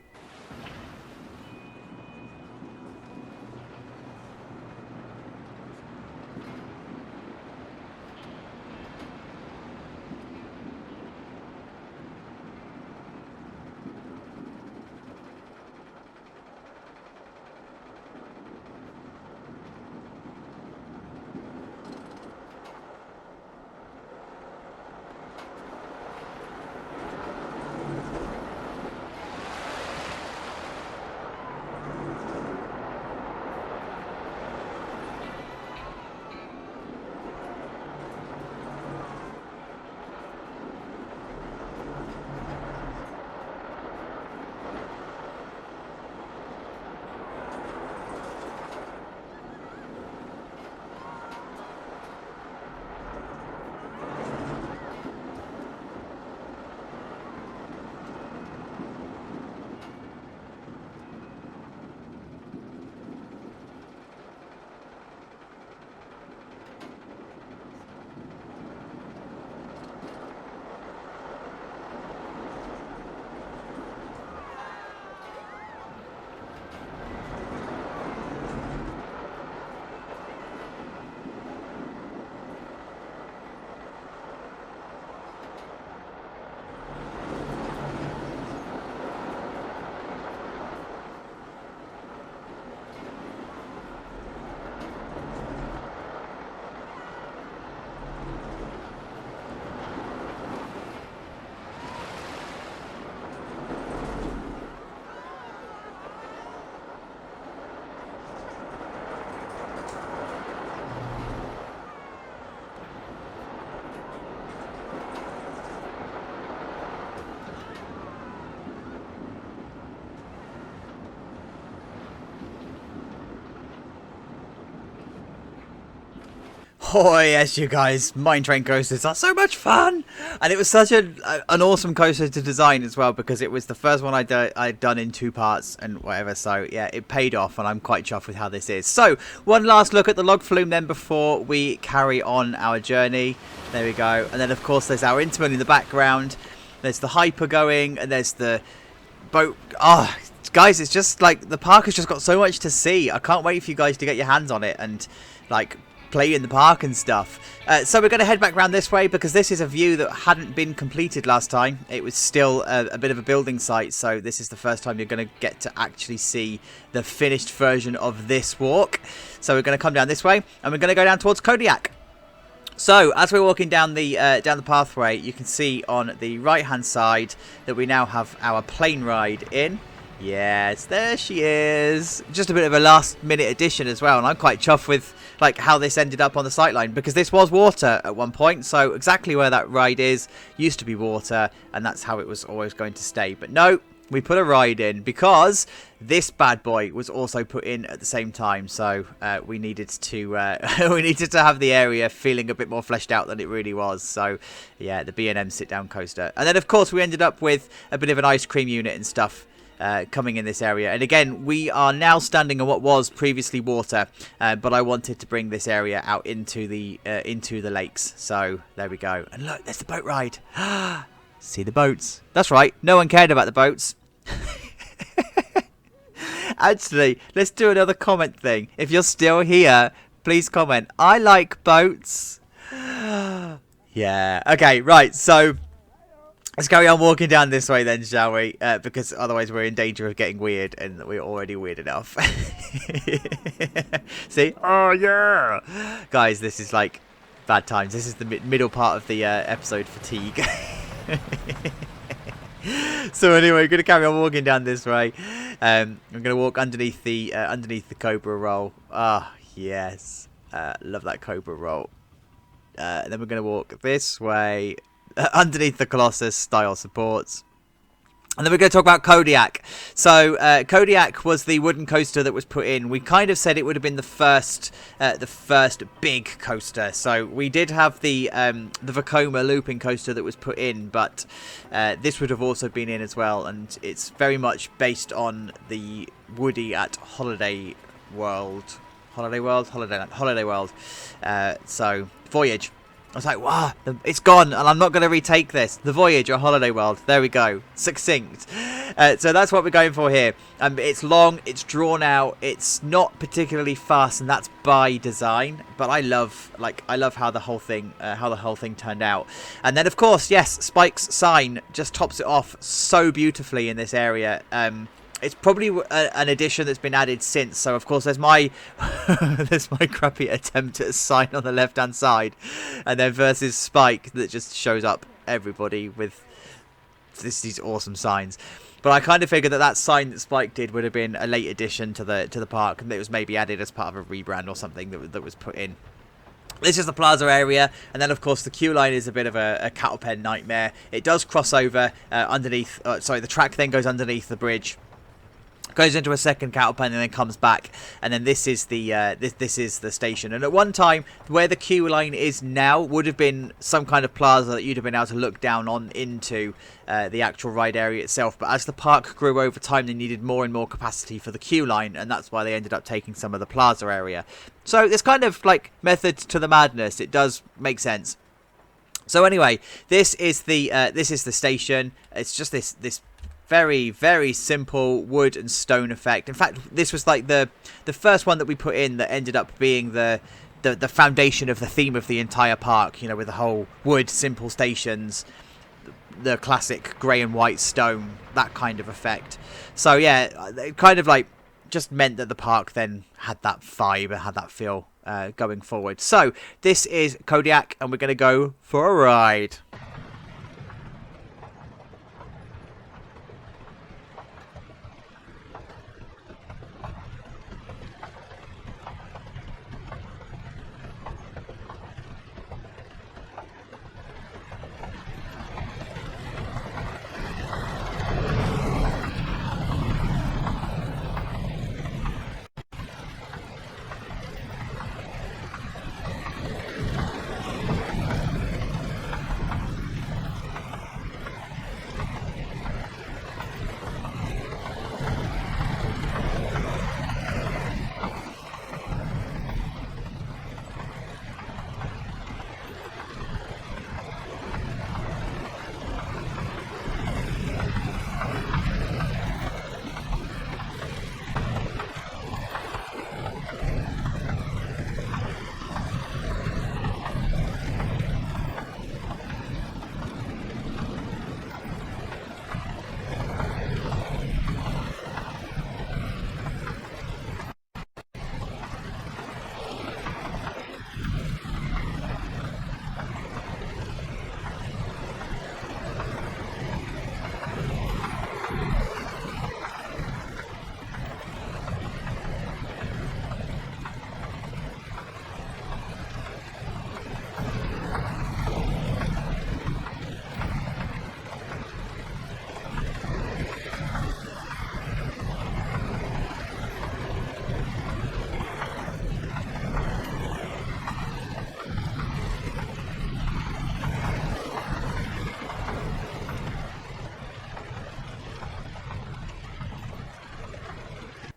Oh yes, you guys, Minetrain coasters are so much fun, and it was such an awesome coaster to design as well, because it was the first one I'd done in 2 parts and whatever. So yeah, it paid off, and I'm quite chuffed with how this is. So one last look at the log flume then before we carry on our journey. There we go, and then of course there's our Intamin in the background. There's the Hyper going, and there's the boat. Oh, guys, it's just like the park has just got so much to see. I can't wait for you guys to get your hands on it and like play in the park and stuff. So we're going to head back around this way, because this is a view that hadn't been completed last time. It was still a bit of a building site, so this is the first time you're going to get to actually see the finished version of this walk. So we're going to come down this way, and we're going to go down towards Kodiak. So as we're walking down the pathway, you can see on the right hand side that we now have our plane ride in. Yes, there she is. Just a bit of a last minute addition as well, and I'm quite chuffed with like how this ended up on the sightline, because this was water at one point. So exactly where that ride is used to be water, and that's how it was always going to stay. But no, we put a ride in because this bad boy was also put in at the same time. So we needed to have the area feeling a bit more fleshed out than it really was. So yeah, the B&M Sitdown coaster, and then of course we ended up with a bit of an ice cream unit and stuff coming in this area. And again, we are now standing on what was previously water, but I wanted to bring this area out into the lakes. So there we go, and look, there's the boat ride. See the boats. That's right, no one cared about the boats. Actually, let's do another comment thing. If you're still here, please comment, I like boats. Yeah, okay, right, so let's carry on walking down this way then, shall we? Because otherwise we're in danger of getting weird, and we're already weird enough. See? Oh, yeah! Guys, this is like bad times. This is the middle part of the episode fatigue. So anyway, we're going to carry on walking down this way. I'm going to walk underneath the Cobra roll. Ah, yes. Love that Cobra roll. Then we're going to walk this way. underneath the Colossus style supports. And then we're going to talk about Kodiak. So Kodiak was the wooden coaster that was put in. We kind of said it would have been the first big coaster. So we did have the Vekoma looping coaster that was put in, but this would have also been in as well. And it's very much based on the Woody at Holiday World. So Voyage. I was like, wow, it's gone, and I'm not going to retake this. The Voyage or Holiday World. There we go. Succinct. So that's what we're going for here. It's long, it's drawn out, it's not particularly fast, and that's by design. But I love how the whole thing turned out. And then, of course, yes, Spike's sign just tops it off so beautifully in this area. It's probably an addition that's been added since. So, of course, there's my crappy attempt at a sign on the left-hand side. And then versus Spike that just shows up everybody with these awesome signs. But I kind of figured that sign that Spike did would have been a late addition to the park. And it was maybe added as part of a rebrand or something that was put in. This is the plaza area, and then of course the queue line is a bit of a cattle pen nightmare. It does cross over underneath. The track then goes underneath the bridge. Goes into a second cattle pen and then comes back, and then this is the this is the station. And at one time, where the queue line is now would have been some kind of plaza that you'd have been able to look down on into the actual ride area itself. But as the park grew over time, they needed more and more capacity for the queue line, and that's why they ended up taking some of the plaza area. So there's kind of like methods to the madness. It does make sense. So anyway, this is the station. It's just this very, very simple wood and stone effect. In fact, this was like the first one that we put in that ended up being the foundation of the theme of the entire park, you know, with the whole wood, simple stations, the classic grey and white stone, that kind of effect. So yeah, it kind of like just meant that the park then had that vibe and had that feel going forward. So this is Kodiak, and we're going to go for a ride.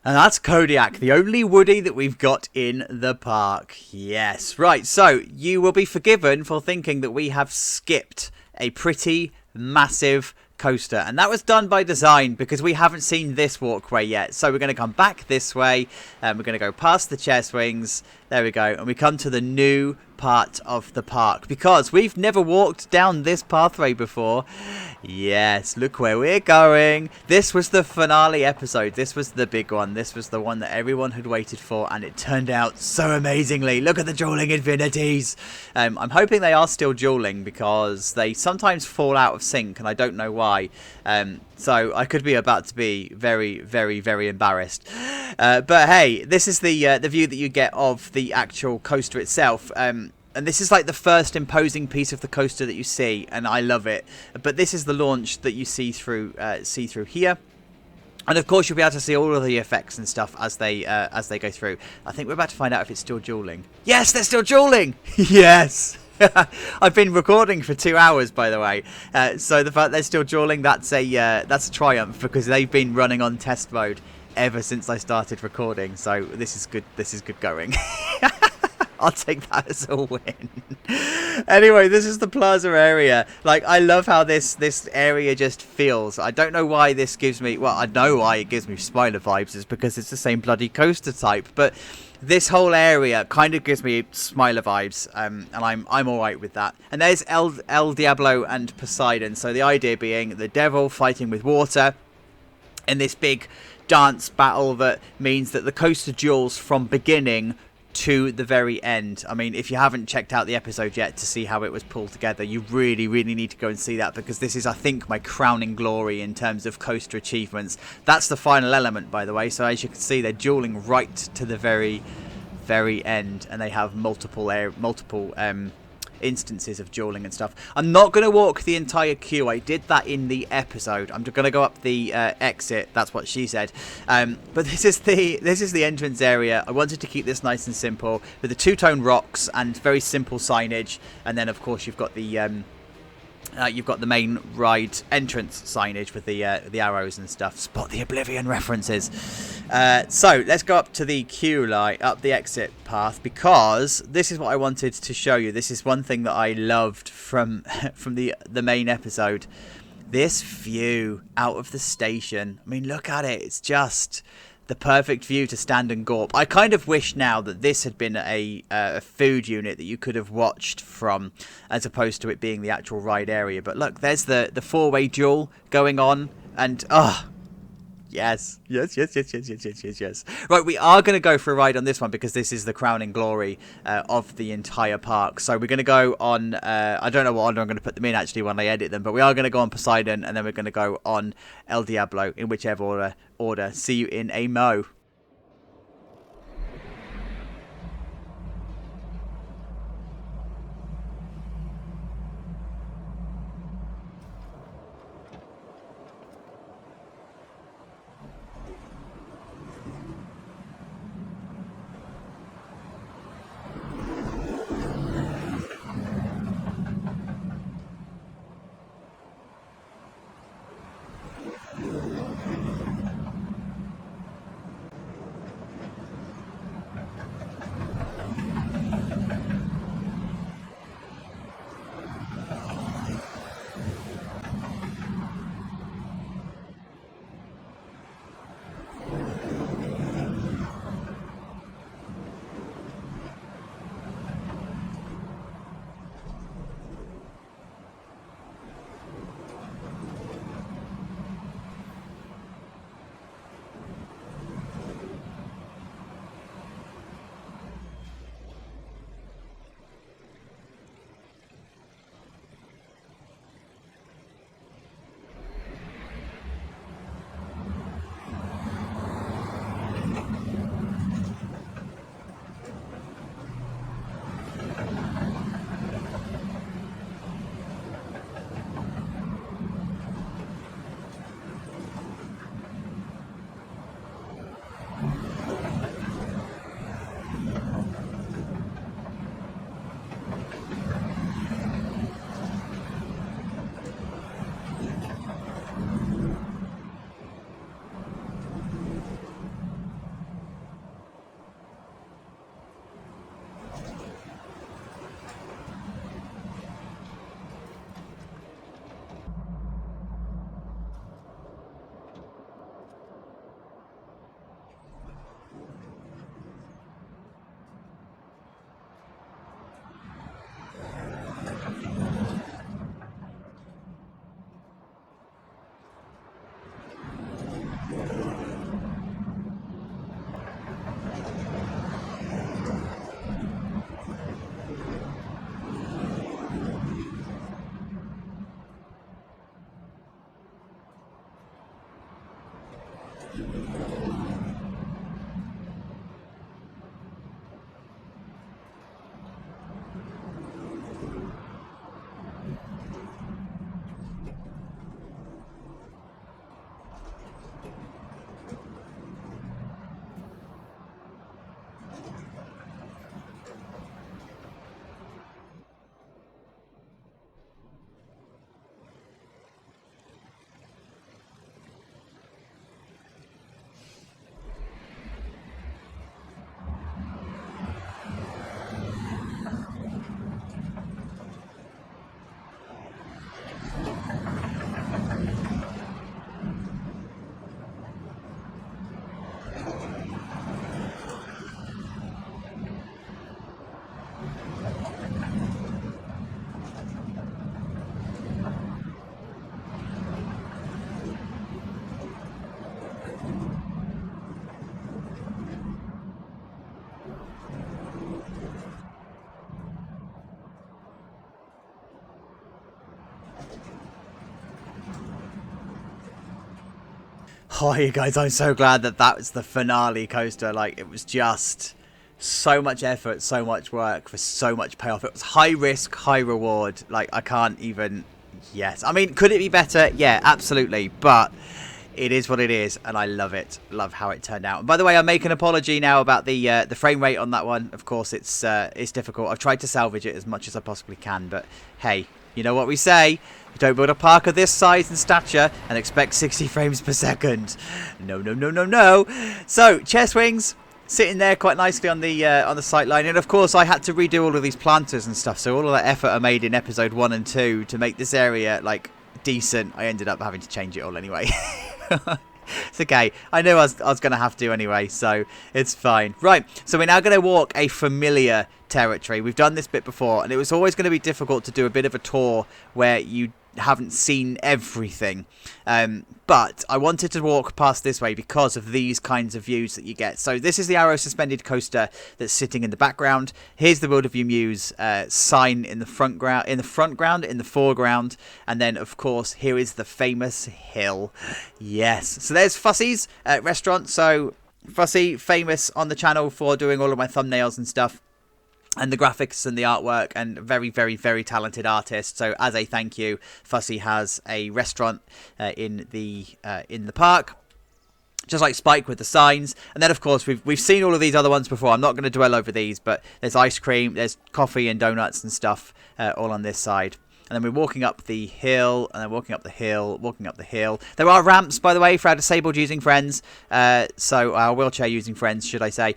And that's Kodiak, the only Woody that we've got in the park. Yes, right, so you will be forgiven for thinking that we have skipped a pretty massive coaster. And that was done by design because we haven't seen this walkway yet. So we're going to come back this way, and we're going to go past the chair swings. There we go. And we come to the new part of the park because we've never walked down this pathway before. Yes, look where we're going. This was the finale episode. This was the big one. This was the one that everyone had waited for, and it turned out so amazingly. Look at the dueling infinities. I'm hoping they are still dueling because they sometimes fall out of sync, and I don't know why. So I could be about to be very, very, very embarrassed. But hey, this is the view that you get of the actual coaster itself. And this is like the first imposing piece of the coaster that you see, and I love it. But this is the launch that you see through here. And of course, you'll be able to see all of the effects and stuff as they go through. I think we're about to find out if it's still dueling. Yes, they're still dueling. Yes. I've been recording for 2 hours, by the way. So the fact they're still dueling, that's a triumph, because they've been running on test mode ever since I started recording. So this is good. This is good going. I'll take that as a win. Anyway, this is the plaza area. Like, I love how this area just feels. I don't know why this gives me... Well, I know why it gives me spoiler vibes. It's because it's the same bloody coaster type. But this whole area kind of gives me Smiler vibes. And I'm alright with that. And there's El Diablo and Poseidon. So the idea being the devil fighting with water in this big dance battle that means that the coaster duels from beginning to the very end. I mean, if you haven't checked out the episode yet to see how it was pulled together, you really need to go and see that, because this is, I think, my crowning glory in terms of coaster achievements. That's the final element, by the way. So as you can see, they're dueling right to the very end, and they have multiple instances of dueling and stuff. I'm not going to walk the entire queue. I did that in the episode. I'm going to go up the exit. That's what she said. But this is the entrance area. I wanted to keep this nice and simple with the two-tone rocks and very simple signage. And then, of course, you've got the main ride entrance signage with the arrows and stuff. Spot the Oblivion references. So let's go up to the queue line, up the exit path, because this is what I wanted to show you. This is one thing that I loved from the main episode. This view out of the station. I mean, look at it. It's just the perfect view to stand and gawp. I kind of wish now that this had been a food unit that you could have watched from, as opposed to it being the actual ride area. But look, there's the four-way duel going on, and yes. Right, we are going to go for a ride on this one, because this is the crowning glory of the entire park. So we're going to go on, I don't know what order I'm going to put them in actually when I edit them, but we are going to go on Poseidon, and then we're going to go on El Diablo, in whichever order. See you in a mo. Oh, you guys, I'm so glad that that was the finale coaster. Like, it was just so much effort, so much work for so much payoff. It was high risk, high reward. Like, I can't even... Yes. I mean, could it be better? Yeah, absolutely. But it is what it is, and I love it. Love how it turned out. And by the way, I make an apology now about the frame rate on that one. Of course, it's difficult. I've tried to salvage it as much as I possibly can, but hey, you know what we say? You don't build a park of this size and stature and expect 60 frames per second. No, no, no, no, no. So, chair swings sitting there quite nicely on the sight line, and of course I had to redo all of these planters and stuff. So all of that effort I made in episode 1 and 2 to make this area like decent, I ended up having to change it all anyway. It's okay. I knew I was going to have to anyway, so it's fine. Right, so we're now going to walk a familiar territory. We've done this bit before, and it was always going to be difficult to do a bit of a tour where you haven't seen everything. But I wanted to walk past this way because of these kinds of views that you get. So this is the Arrow Suspended Coaster that's sitting in the background. Here's the Wilderview Mews sign in the foreground, in the foreground, and then of course here is the famous hill. Yes, so there's Fussy's restaurant. So Fussy, famous on the channel for doing all of my thumbnails and stuff, and the graphics and the artwork, and very, very, very talented artist. So as a thank you, Fussy has a restaurant in the park, just like Spike with the signs. And then of course we've seen all of these other ones before. I'm not going to dwell over these, but there's ice cream, there's coffee and donuts and stuff all on this side. And then we're walking up the hill, and then walking up the hill, walking up the hill. There are ramps, by the way, for our disabled using friends. So our wheelchair using friends, should I say.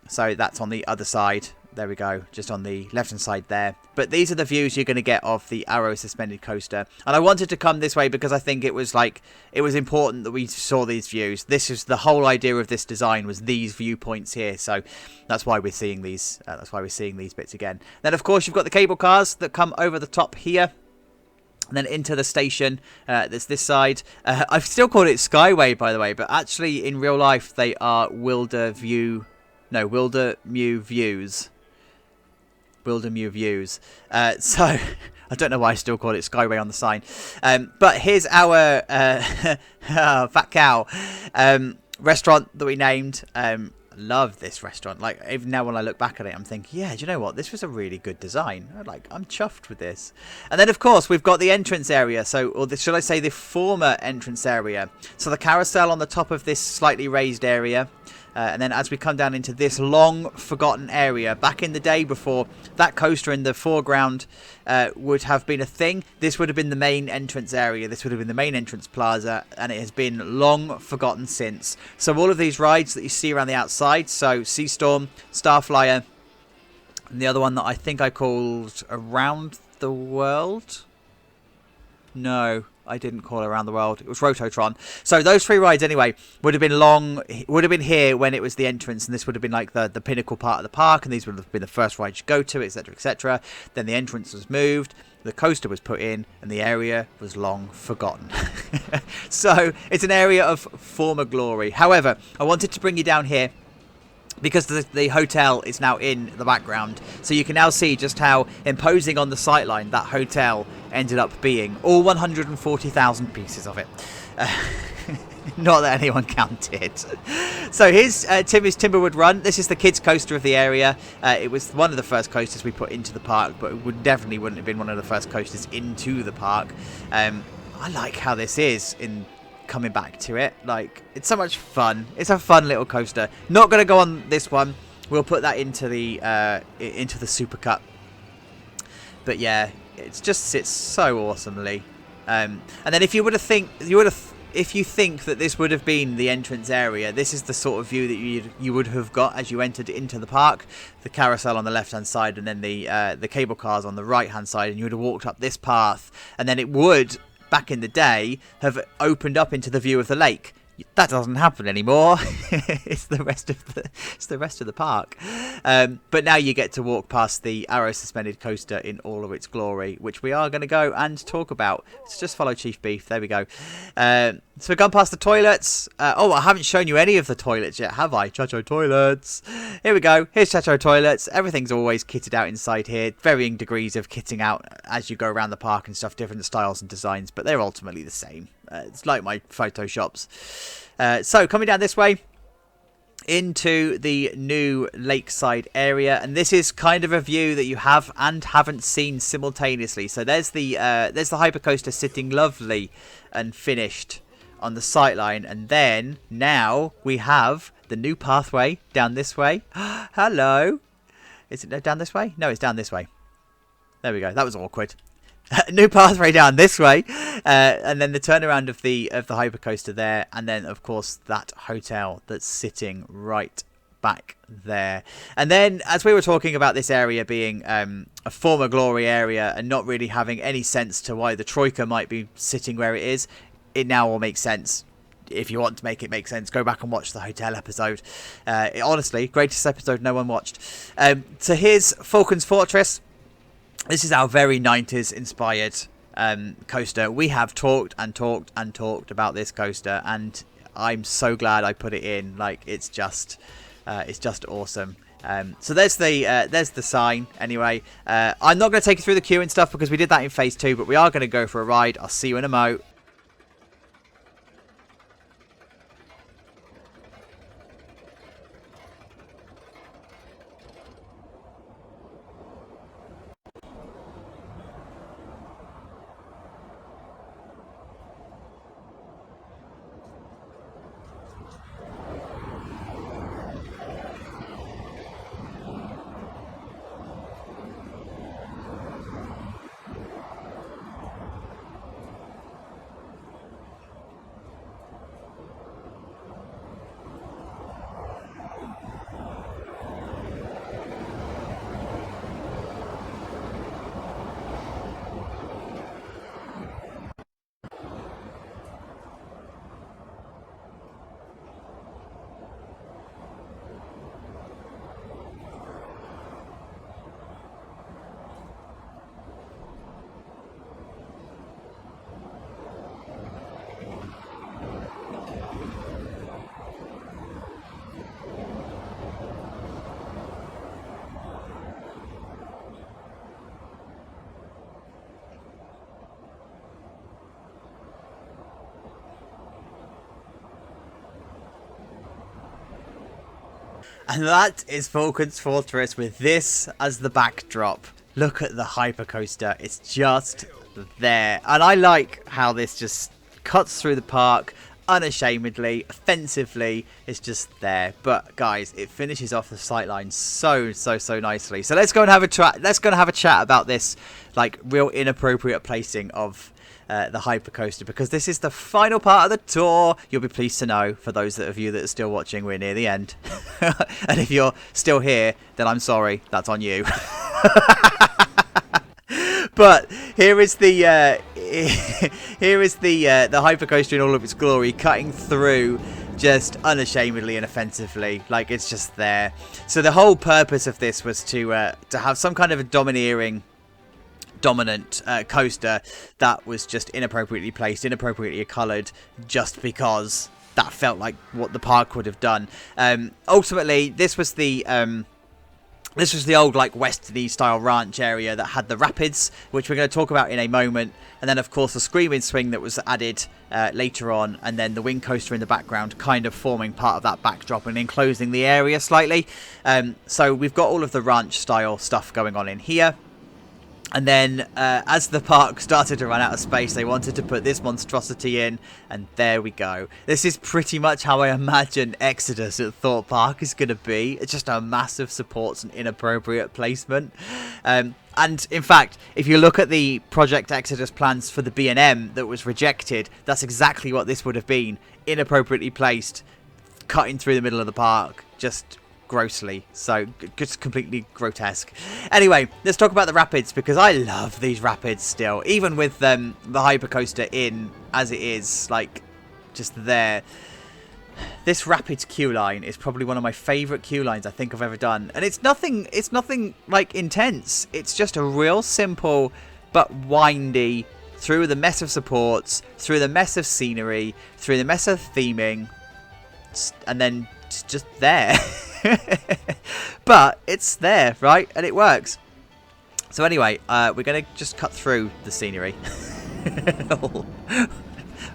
So that's on the other side. There we go, just on the left-hand side there. But these are the views you're going to get of the Arrow Suspended Coaster. And I wanted to come this way because I think it was important that we saw these views. This is the whole idea of this design, was these viewpoints here. So that's why we're seeing these. That's why we're seeing these bits again. Then of course you've got the cable cars that come over the top here. And then into the station, there's this side. I've still called it Skyway, by the way, but actually in real life they are Wilderview Views. Wilderview Views. So I don't know why I still call it Skyway on the sign. But here's our Fat Cow restaurant that we named. Love this restaurant. Like, even now when I look back at it, I'm thinking, yeah, do you know what? This was a really good design. I'm chuffed with this. And then of course we've got the entrance area. So, or should I say the former entrance area. So the carousel on the top of this slightly raised area. And then as we come down into this long forgotten area, back in the day before that coaster in the foreground would have been a thing, this would have been the main entrance area. This would have been the main entrance plaza, and it has been long forgotten since. So all of these rides that you see around the outside, so Sea Storm, Starflyer, and the other one that I think I called Around the World? No, I didn't call Around the World. It was Rototron. So those 3 rides anyway would have been here when it was the entrance, and this would have been like the pinnacle part of the park, and these would have been the first rides you go to, etc, etc. Then the entrance was moved, the coaster was put in, and the area was long forgotten. So it's an area of former glory. However, I wanted to bring you down here because the hotel is now in the background. So you can now see just how imposing on the sightline that hotel ended up being. All 140,000 pieces of it. Not that anyone counted. So here's Timmy's Timberwood Run. This is the kids' coaster of the area. It was one of the first coasters we put into the park, but it definitely wouldn't have been one of the first coasters into the park. I like how this is in coming back to it. Like, it's so much fun. It's a fun little coaster. Not going to go on this one. We'll put that into the Super Cup. But yeah, it just sits so awesomely. And then if you think that this would have been the entrance area, this is the sort of view that you would have got as you entered into the park. The carousel on the left hand side, and then the cable cars on the right hand side, and you would have walked up this path, and then it would, back in the day, have opened up into the view of the lake. That doesn't happen anymore. It's the rest of the park. But now you get to walk past the Arrow Suspended Coaster in all of its glory, which we are going to go and talk about. Let's just follow Chief Beef. There we go. So we've gone past the toilets. Oh, I haven't shown you any of the toilets yet, have I? Chacho toilets. Here we go. Here's Chacho toilets. Everything's always kitted out inside here. Varying degrees of kitting out as you go around the park and stuff. Different styles and designs, but they're ultimately the same. It's like my Photoshops. So coming down this way into the new lakeside area, and this is kind of a view that you have and haven't seen simultaneously. So there's the hypercoaster sitting lovely and finished on the sightline, and then now we have the new pathway down this way. Hello, is it down this way? No, it's down this way. There we go. That was awkward. New pathway down this way, and then the turnaround of the hypercoaster there, and then of course that hotel that's sitting right back there. And then, as we were talking about this area being a former glory area and not really having any sense to why the Troika might be sitting where it is, it now all makes sense. If you want to make it make sense, go back and watch the hotel episode. Honestly, greatest episode no one watched. So here's Falcon's Fortress. This is our very 90s inspired coaster. We have talked and talked and talked about this coaster, and I'm so glad I put it in. Like, it's just awesome. So there's the sign. Anyway, I'm not going to take you through the queue and stuff because we did that in phase 2, but we are going to go for a ride. I'll see you in a mo. And that is Falcon's Fortress with this as the backdrop. Look at the hypercoaster. It's just there. And I like how this just cuts through the park unashamedly, offensively. It's just there. But guys, it finishes off the sightline so nicely. So let's go and have a chat. Let's go and have a chat about this like real inappropriate placing of the hypercoaster, because this is the final part of the tour. You'll be pleased to know, for those of you that are still watching, we're near the end. And if you're still here, then I'm sorry, that's on you. But here is the hypercoaster in all of its glory, cutting through just unashamedly and offensively. Like, it's just there. So the whole purpose of this was to have some kind of a dominant coaster that was just inappropriately placed, inappropriately coloured, just because that felt like what the park would have done. Ultimately, this was the old like westerny style ranch area that had the rapids, which we're going to talk about in a moment, and then of course the screaming swing that was added later on, and then the wing coaster in the background, kind of forming part of that backdrop and enclosing the area slightly. So we've got all of the ranch style stuff going on in here. And then, as the park started to run out of space, they wanted to put this monstrosity in, and there we go. This is pretty much how I imagine Exodus at Thorpe Park is going to be. It's just a massive supports and inappropriate placement. And in fact, if you look at the Project Exodus plans for the B&M that was rejected, that's exactly what this would have been. Inappropriately placed, cutting through the middle of the park, just grossly, so just completely grotesque. Anyway, let's talk about the rapids, because I love these rapids still, even with the hypercoaster in as it is, like, just there. This rapids queue line is probably one of my favourite queue lines I think I've ever done, and it's nothing like intense. It's just a real simple but windy, through the mess of supports, through the mess of scenery, through the mess of theming, and then it's just there. But it's there, right? And it works. So anyway, we're going to just cut through the scenery.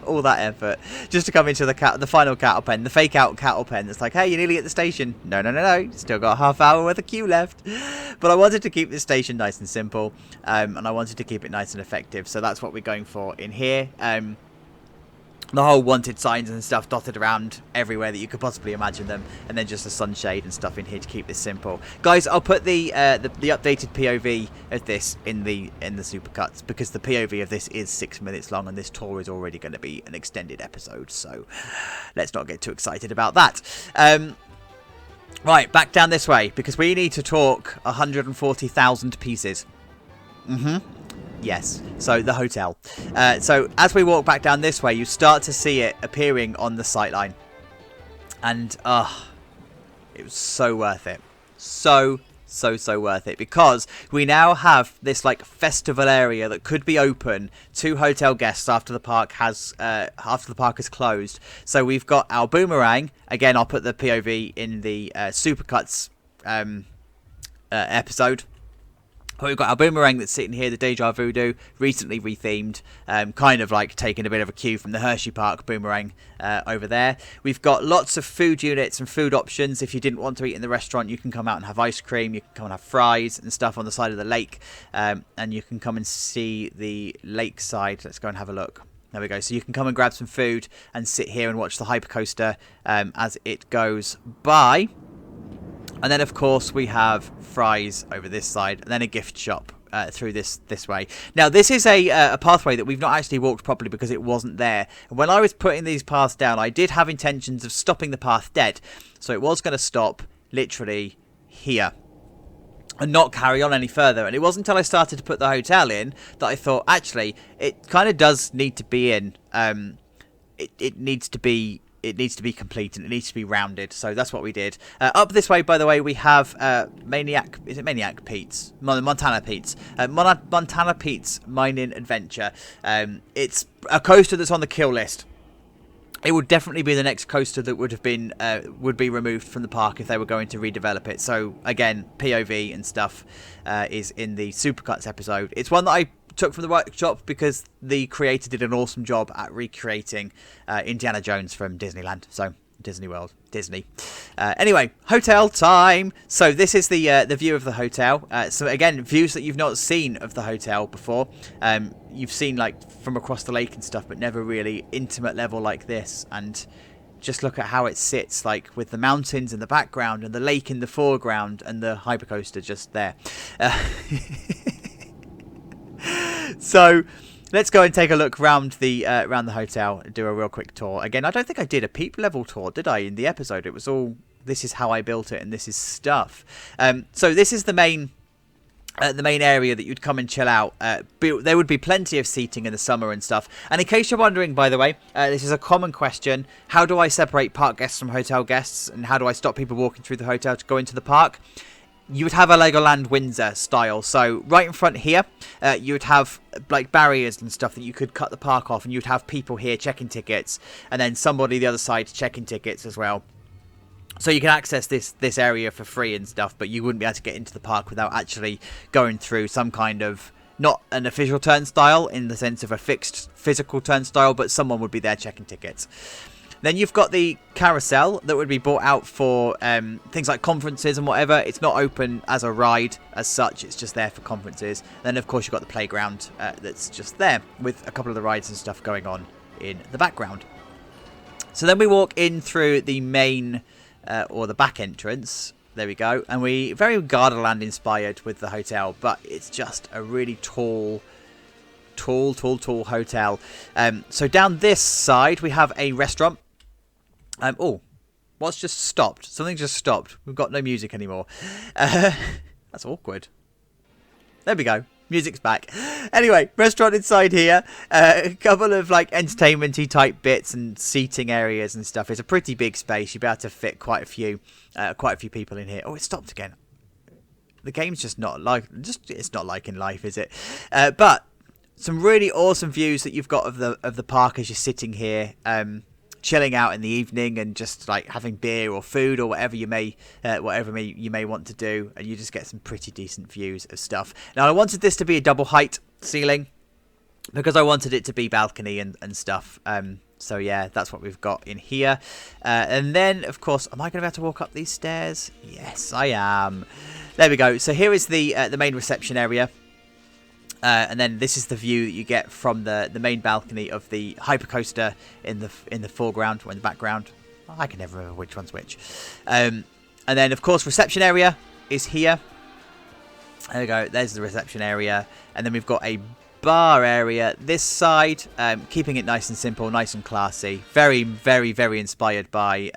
All that effort just to come into the final cattle pen, the fake out cattle pen. That's like, hey, you're nearly at the station. No. Still got a half hour worth of queue left. But I wanted to keep this station nice and simple, and I wanted to keep it nice and effective. So that's what we're going for in here. The whole wanted signs and stuff dotted around everywhere that you could possibly imagine them, and then just a sunshade and stuff in here to keep this simple. Guys, I'll put the updated POV of this in the supercuts, because the POV of this is 6 minutes long, and this tour is already going to be an extended episode. So let's not get too excited about that. Right, back down this way, because we need to talk 140,000 pieces. Yes, so the hotel. So as we walk back down this way, you start to see it appearing on the sightline. And, it was so worth it. So worth it. Because we now have this, like, festival area that could be open to hotel guests after the park has closed. So we've got our boomerang. Again, I'll put the POV in the Supercuts episode. But we've got our boomerang that's sitting here, the Deja Voodoo, recently rethemed, kind of like taking a bit of a cue from the Hershey Park boomerang over there. We've got lots of food units and food options. If you didn't want to eat in the restaurant, you can come out and have ice cream, you can come and have fries and stuff on the side of the lake, and you can come and see the lakeside. Let's go and have a look. There we go. So you can come and grab some food and sit here and watch the hypercoaster as it goes by. And then, of course, we have fries over this side, and then a gift shop through this way. Now, this is a pathway that we've not actually walked properly because it wasn't there. And when I was putting these paths down, I did have intentions of stopping the path dead. So it was going to stop literally here and not carry on any further. And it wasn't until I started to put the hotel in that I thought, actually, it kind of does need to be in. It needs to be complete, and it needs to be rounded. So that's what we did. Up this way, by the way, we have Maniac. Is it Maniac Pete's? Montana Pete's. Montana Pete's Mining Adventure. It's a coaster that's on the kill list. It would definitely be the next coaster that would be removed from the park if they were going to redevelop it. So again, POV and stuff is in the Supercuts episode. It's one that I took from the workshop because the creator did an awesome job at recreating Indiana Jones from Disneyland. So Disney World, Disney. Anyway, hotel time. So this is the view of the hotel. So again, views that you've not seen of the hotel before. You've seen like from across the lake and stuff, but never really intimate level like this. And just look at how it sits, like with the mountains in the background and the lake in the foreground and the hypercoaster just there. So let's go and take a look around the hotel and do a real quick tour. Again, I don't think I did a peep level tour, did I, in the episode? It was all, this is how I built it and this is stuff. So this is the main area that you'd come and chill out. There would be plenty of seating in the summer and stuff. And in case you're wondering, by the way, this is a common question. How do I separate park guests from hotel guests? And how do I stop people walking through the hotel to go into the park? You would have a Legoland Windsor style. So right in front here, you would have like barriers and stuff that you could cut the park off, and you'd have people here checking tickets, and then somebody the other side checking tickets as well. So you can access this area for free and stuff, but you wouldn't be able to get into the park without actually going through some kind of, not an official turnstile in the sense of a fixed physical turnstile, but someone would be there checking tickets. Then you've got the carousel that would be bought out for things like conferences and whatever. It's not open as a ride as such. It's just there for conferences. Then, of course, you've got the playground that's just there with a couple of the rides and stuff going on in the background. So then we walk in through the main or the back entrance. There we go. And we very Gardaland inspired with the hotel, but it's just a really tall hotel. So down this side, we have a restaurant. Oh, what's just stopped? Something just stopped. We've got no music anymore. That's awkward. There we go. Music's back. Anyway, restaurant inside here. A couple of like entertainment-y type bits and seating areas and stuff. It's a pretty big space. You'll be able to fit quite a few people in here. Oh, it stopped again. The game's just not like, it's not like in life, is it? But some really awesome views that you've got of the park as you're sitting here. Chilling out in the evening and just like having beer or food or whatever you may want to do, and you just get some pretty decent views of stuff. Now, I wanted this to be a double height ceiling, because I wanted it to be balcony and stuff. So yeah, that's what we've got in here. And then, of course, am I going to be able to walk up these stairs? Yes, I am. There we go. So here is the main reception area. And then this is the view that you get from the main balcony of the hypercoaster in the foreground or in the background. I can never remember which one's which. And then, of course, reception area is here. There we go. There's the reception area. And then we've got a bar area this side, keeping it nice and simple, nice and classy. Very, very, very inspired by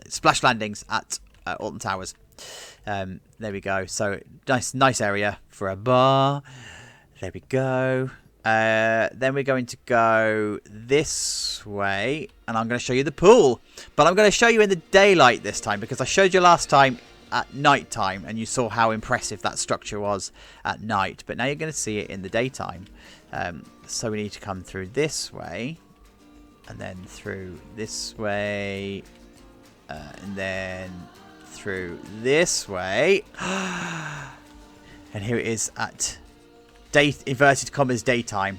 splash landings at Alton Towers. There we go. So nice area for a bar. There we go. Then we're going to go this way, and I'm going to show you the pool. But I'm going to show you in the daylight this time, because I showed you last time at night time, and you saw how impressive that structure was at night. But now you're going to see it in the daytime. So we need to come through this way, and then through this way, and then through this way. And here it is at inverted commas daytime.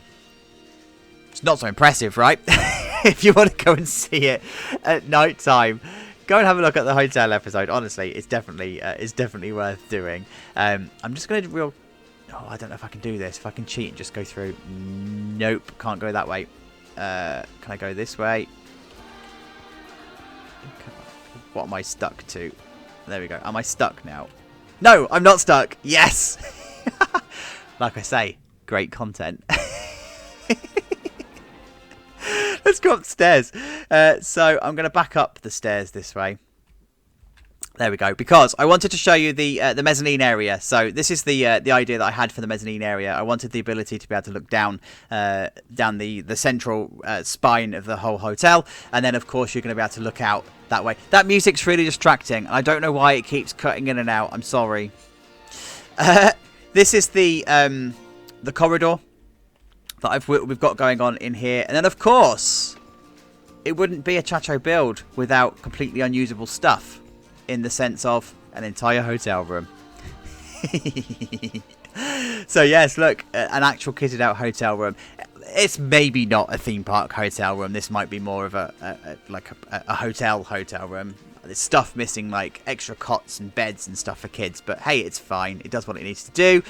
It's not so impressive, right? If you want to go and see it at night time, go and have a look at the hotel episode. Honestly, it's definitely worth doing. I'm just going to I don't know if I can do this. If I can cheat and just go through. Nope, can't go that way. Can I go this way? What am I stuck to? There we go. Am I stuck now? No, I'm not stuck. Yes. Like I say, great content. Let's go upstairs. So I'm going to back up the stairs this way. There we go. Because I wanted to show you the mezzanine area. So this is the idea that I had for the mezzanine area. I wanted the ability to be able to look down the central spine of the whole hotel, and then of course you're going to be able to look out that way. That music's really distracting. I don't know why it keeps cutting in and out. I'm sorry. This is the corridor that we've got going on in here, and then of course it wouldn't be a Chateau build without completely unusable stuff, in the sense of an entire hotel room. So yes, look, an actual kitted out hotel room. It's maybe not a theme park hotel room. This might be more of a hotel room. There's stuff missing, like extra cots and beds and stuff for kids, but hey, it's fine. It does what it needs to do.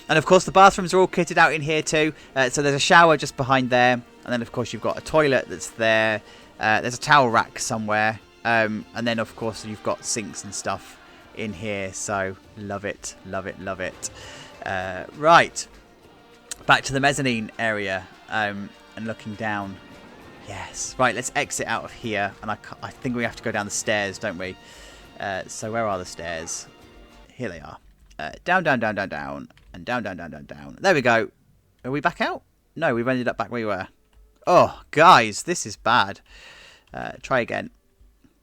And of course the bathrooms are all kitted out in here too. So there's a shower just behind there, and then of course you've got a toilet that's there. There's a towel rack somewhere, and then of course you've got sinks and stuff in here. So love it, love it, love it. Right, back to the mezzanine area, and looking down. Yes. Right, let's exit out of here. And I think we have to go down the stairs, don't we? So where are the stairs? Here they are. Down, down, down, down, down. And down, down, down, down, down. There we go. Are we back out? No, we've ended up back where we were. Oh, guys, this is bad. Try again.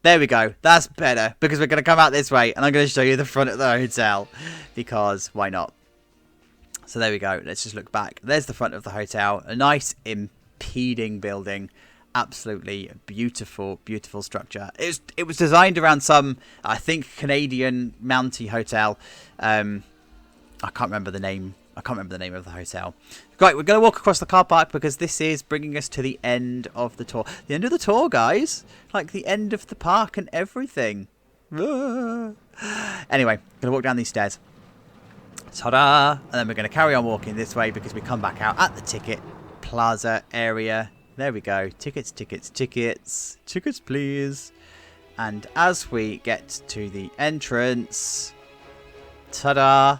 There we go. That's better. Because we're going to come out this way. And I'm going to show you the front of the hotel. Because why not? So there we go. Let's just look back. There's the front of the hotel. A nice impeding building. Absolutely beautiful, beautiful structure. It was designed around some, I think, Canadian Mountie hotel. I can't remember the name. I can't remember the name of the hotel. Right, we're going to walk across the car park because this is bringing us to the end of the tour. The end of the tour, guys. Like the end of the park and everything. Anyway, going to walk down these stairs. Ta-da! And then we're going to carry on walking this way because we come back out at the ticket plaza area. There we go. Tickets, tickets, tickets. Tickets, please. And as we get to the entrance, ta-da,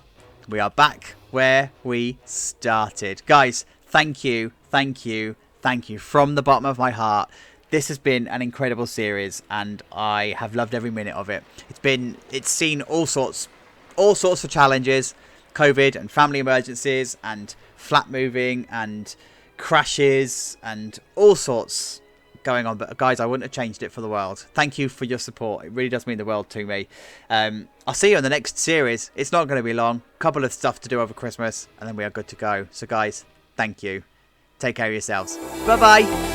we are back where we started. Guys, thank you, thank you, thank you from the bottom of my heart. This has been an incredible series, and I have loved every minute of it. It's seen all sorts of challenges, COVID and family emergencies and flat moving and crashes and all sorts going on, but guys, I wouldn't have changed it for the world. Thank you for your support. It really does mean the world to me. I'll see you in the next series. It's not going to be long. Couple of stuff to do over Christmas, and then we are good to go. So guys, thank you. Take care of yourselves. Bye bye.